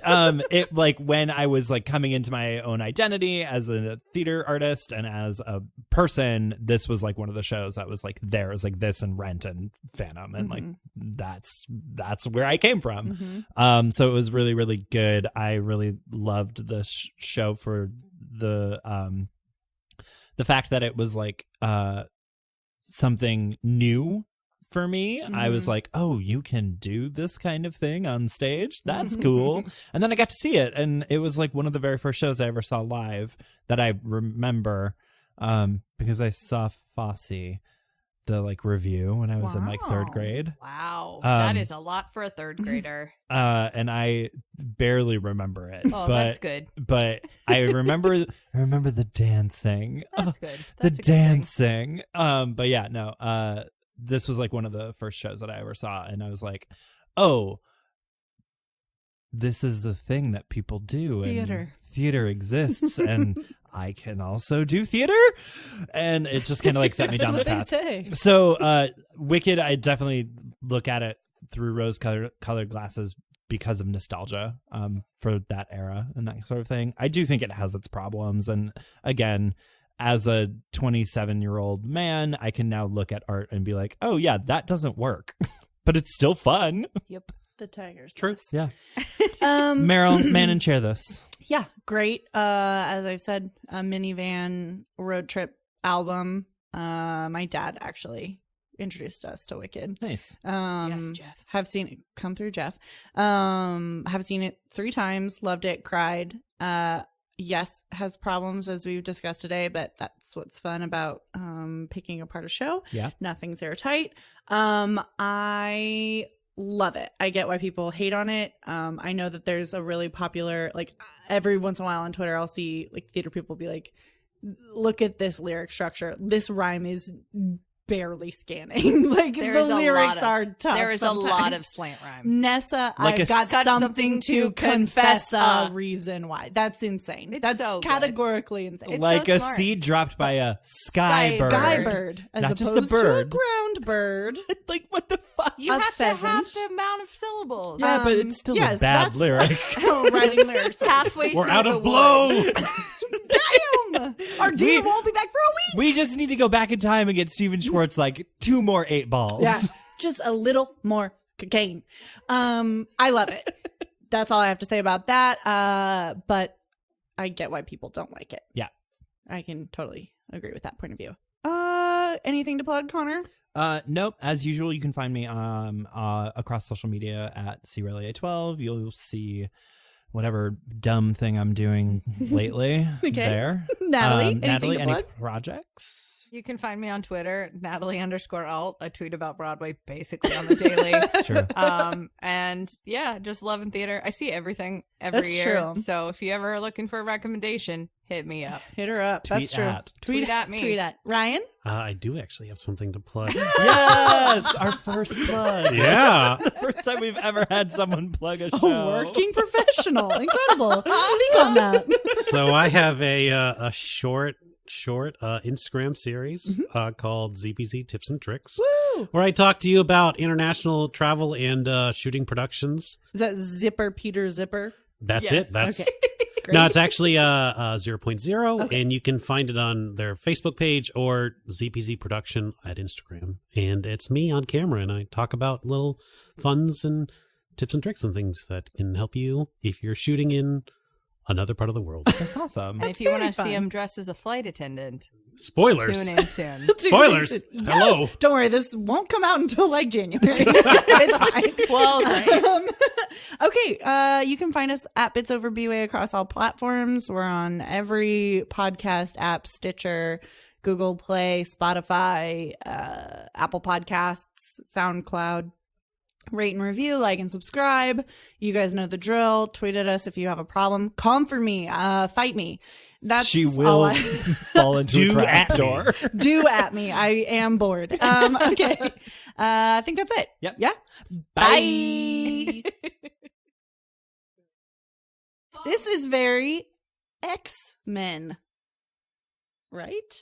it like when I was like coming into my own identity as a theater artist and as a person, this was like one of the shows that was like there. It was like this and Rent and Phantom, and like that's where I came from. So it was really, really good. I really loved the show for the fact that it was like something new for me. I was like, oh, you can do this kind of thing on stage? That's cool. And then I got to see it, and it was like one of the very first shows I ever saw live that I remember, because I saw Fosse, the like review, when I was in like third Wow. grade. Wow. That Um, is a lot for a third grader. And I barely remember it. Oh, but, that's good. But I remember the dancing. That's good. The That's a good thing. dancing. But yeah, no, this was like one of the first shows that I ever saw, and I was like, oh, this is the thing that people do. Theater. And theater exists, and I can also do theater. And it just kind of like set me That's down the what they path. say. So Wicked, I definitely look at it through rose-colored glasses because of nostalgia for that era and that sort of thing. I do think it has its problems. And again, as a 27-year-old man, I can now look at art and be like, oh, yeah, that doesn't work. But it's still fun. Yep. The Tiger's True. Nest. Yeah. Um, Merrill, man and chair this. Yeah, great. As I've said, a minivan road trip album. My dad actually introduced us to Wicked. Nice. Yes, Jeff. Have seen it come through Jeff. Have seen it 3 times, loved it, cried. Yes, has problems as we've discussed today, but that's what's fun about picking apart a show. Yeah. Nothing's airtight. I love it. I get why people hate on it. I know that there's a really popular, like every once in a while on Twitter, I'll see like theater people be like, look at this lyric structure. This rhyme is barely scanning. Like There the is a lyrics lot of- are tough. There is sometimes. a lot of slant rhyme. Nessa, Like I've a got got something to confess a a- reason why. That's insane. It's That's so good. categorically insane. It's Like so a smart. seed dropped by a sky bird. Sky bird, as Not opposed just a bird. to a ground bird. Like, what the fuck? You A have to have pheasant. the amount of syllables. Yeah, but it's still yes, a bad that's lyric. how writing lyrics. are. Halfway We're through out the of blow. Damn! Our dean won't be back for a week. We just need to go back in time and get Steven Schwartz like 2 more 8 balls. Yeah, just a little more cocaine. I love it. That's all I have to say about that. But I get why people don't like it. Yeah. I can totally agree with that point of view. Anything to plug, Connor? Nope. As usual, you can find me across social media at CRelia12. You'll see whatever dumb thing I'm doing lately Okay. there. Natalie, anything Natalie, to any plug? projects? You can find me on Twitter, Natalie_Ault. I tweet about Broadway basically on the daily. Sure. And yeah, just loving theater. I see everything every That's year. true. So if you ever are looking for a recommendation, hit me up. Hit her up. Tweet That's true. at. Tweet at me. Tweet at Ryan. I do actually have something to plug. Yes, our first plug. Yeah. The first time we've ever had someone plug a A show. working professional. Incredible. Speak on that. So I have a short Instagram series called ZPZ Tips and Tricks, Woo! where I talk to you about international travel and shooting productions. Is that Zipper Peter Zipper? That's Yes. it. That's Okay. Great. no, it's actually 0.0, and you can find it on their Facebook page or ZPZ Production at Instagram. And it's me on camera, and I talk about little funs and tips and tricks and things that can help you if you're shooting in another part of the world. That's awesome. And if you want to very see fun. him dressed as a flight attendant, Spoilers. tune in soon. Spoilers. Yes. Hello. Don't worry, this won't come out until like January. It's fine. Well, great. Okay, you can find us at Bits Over B-Way across all platforms. We're on every podcast app, Stitcher, Google Play, Spotify, Apple Podcasts, SoundCloud. Rate and review, like and subscribe. You guys know the drill. Tweet at us if you have a problem. Come for me. Fight me. That's She all will I fall into a Do trap at me. door. do at me. I am bored. Okay. I think that's it. Yep. Yeah. Bye. This is very X-Men. Right?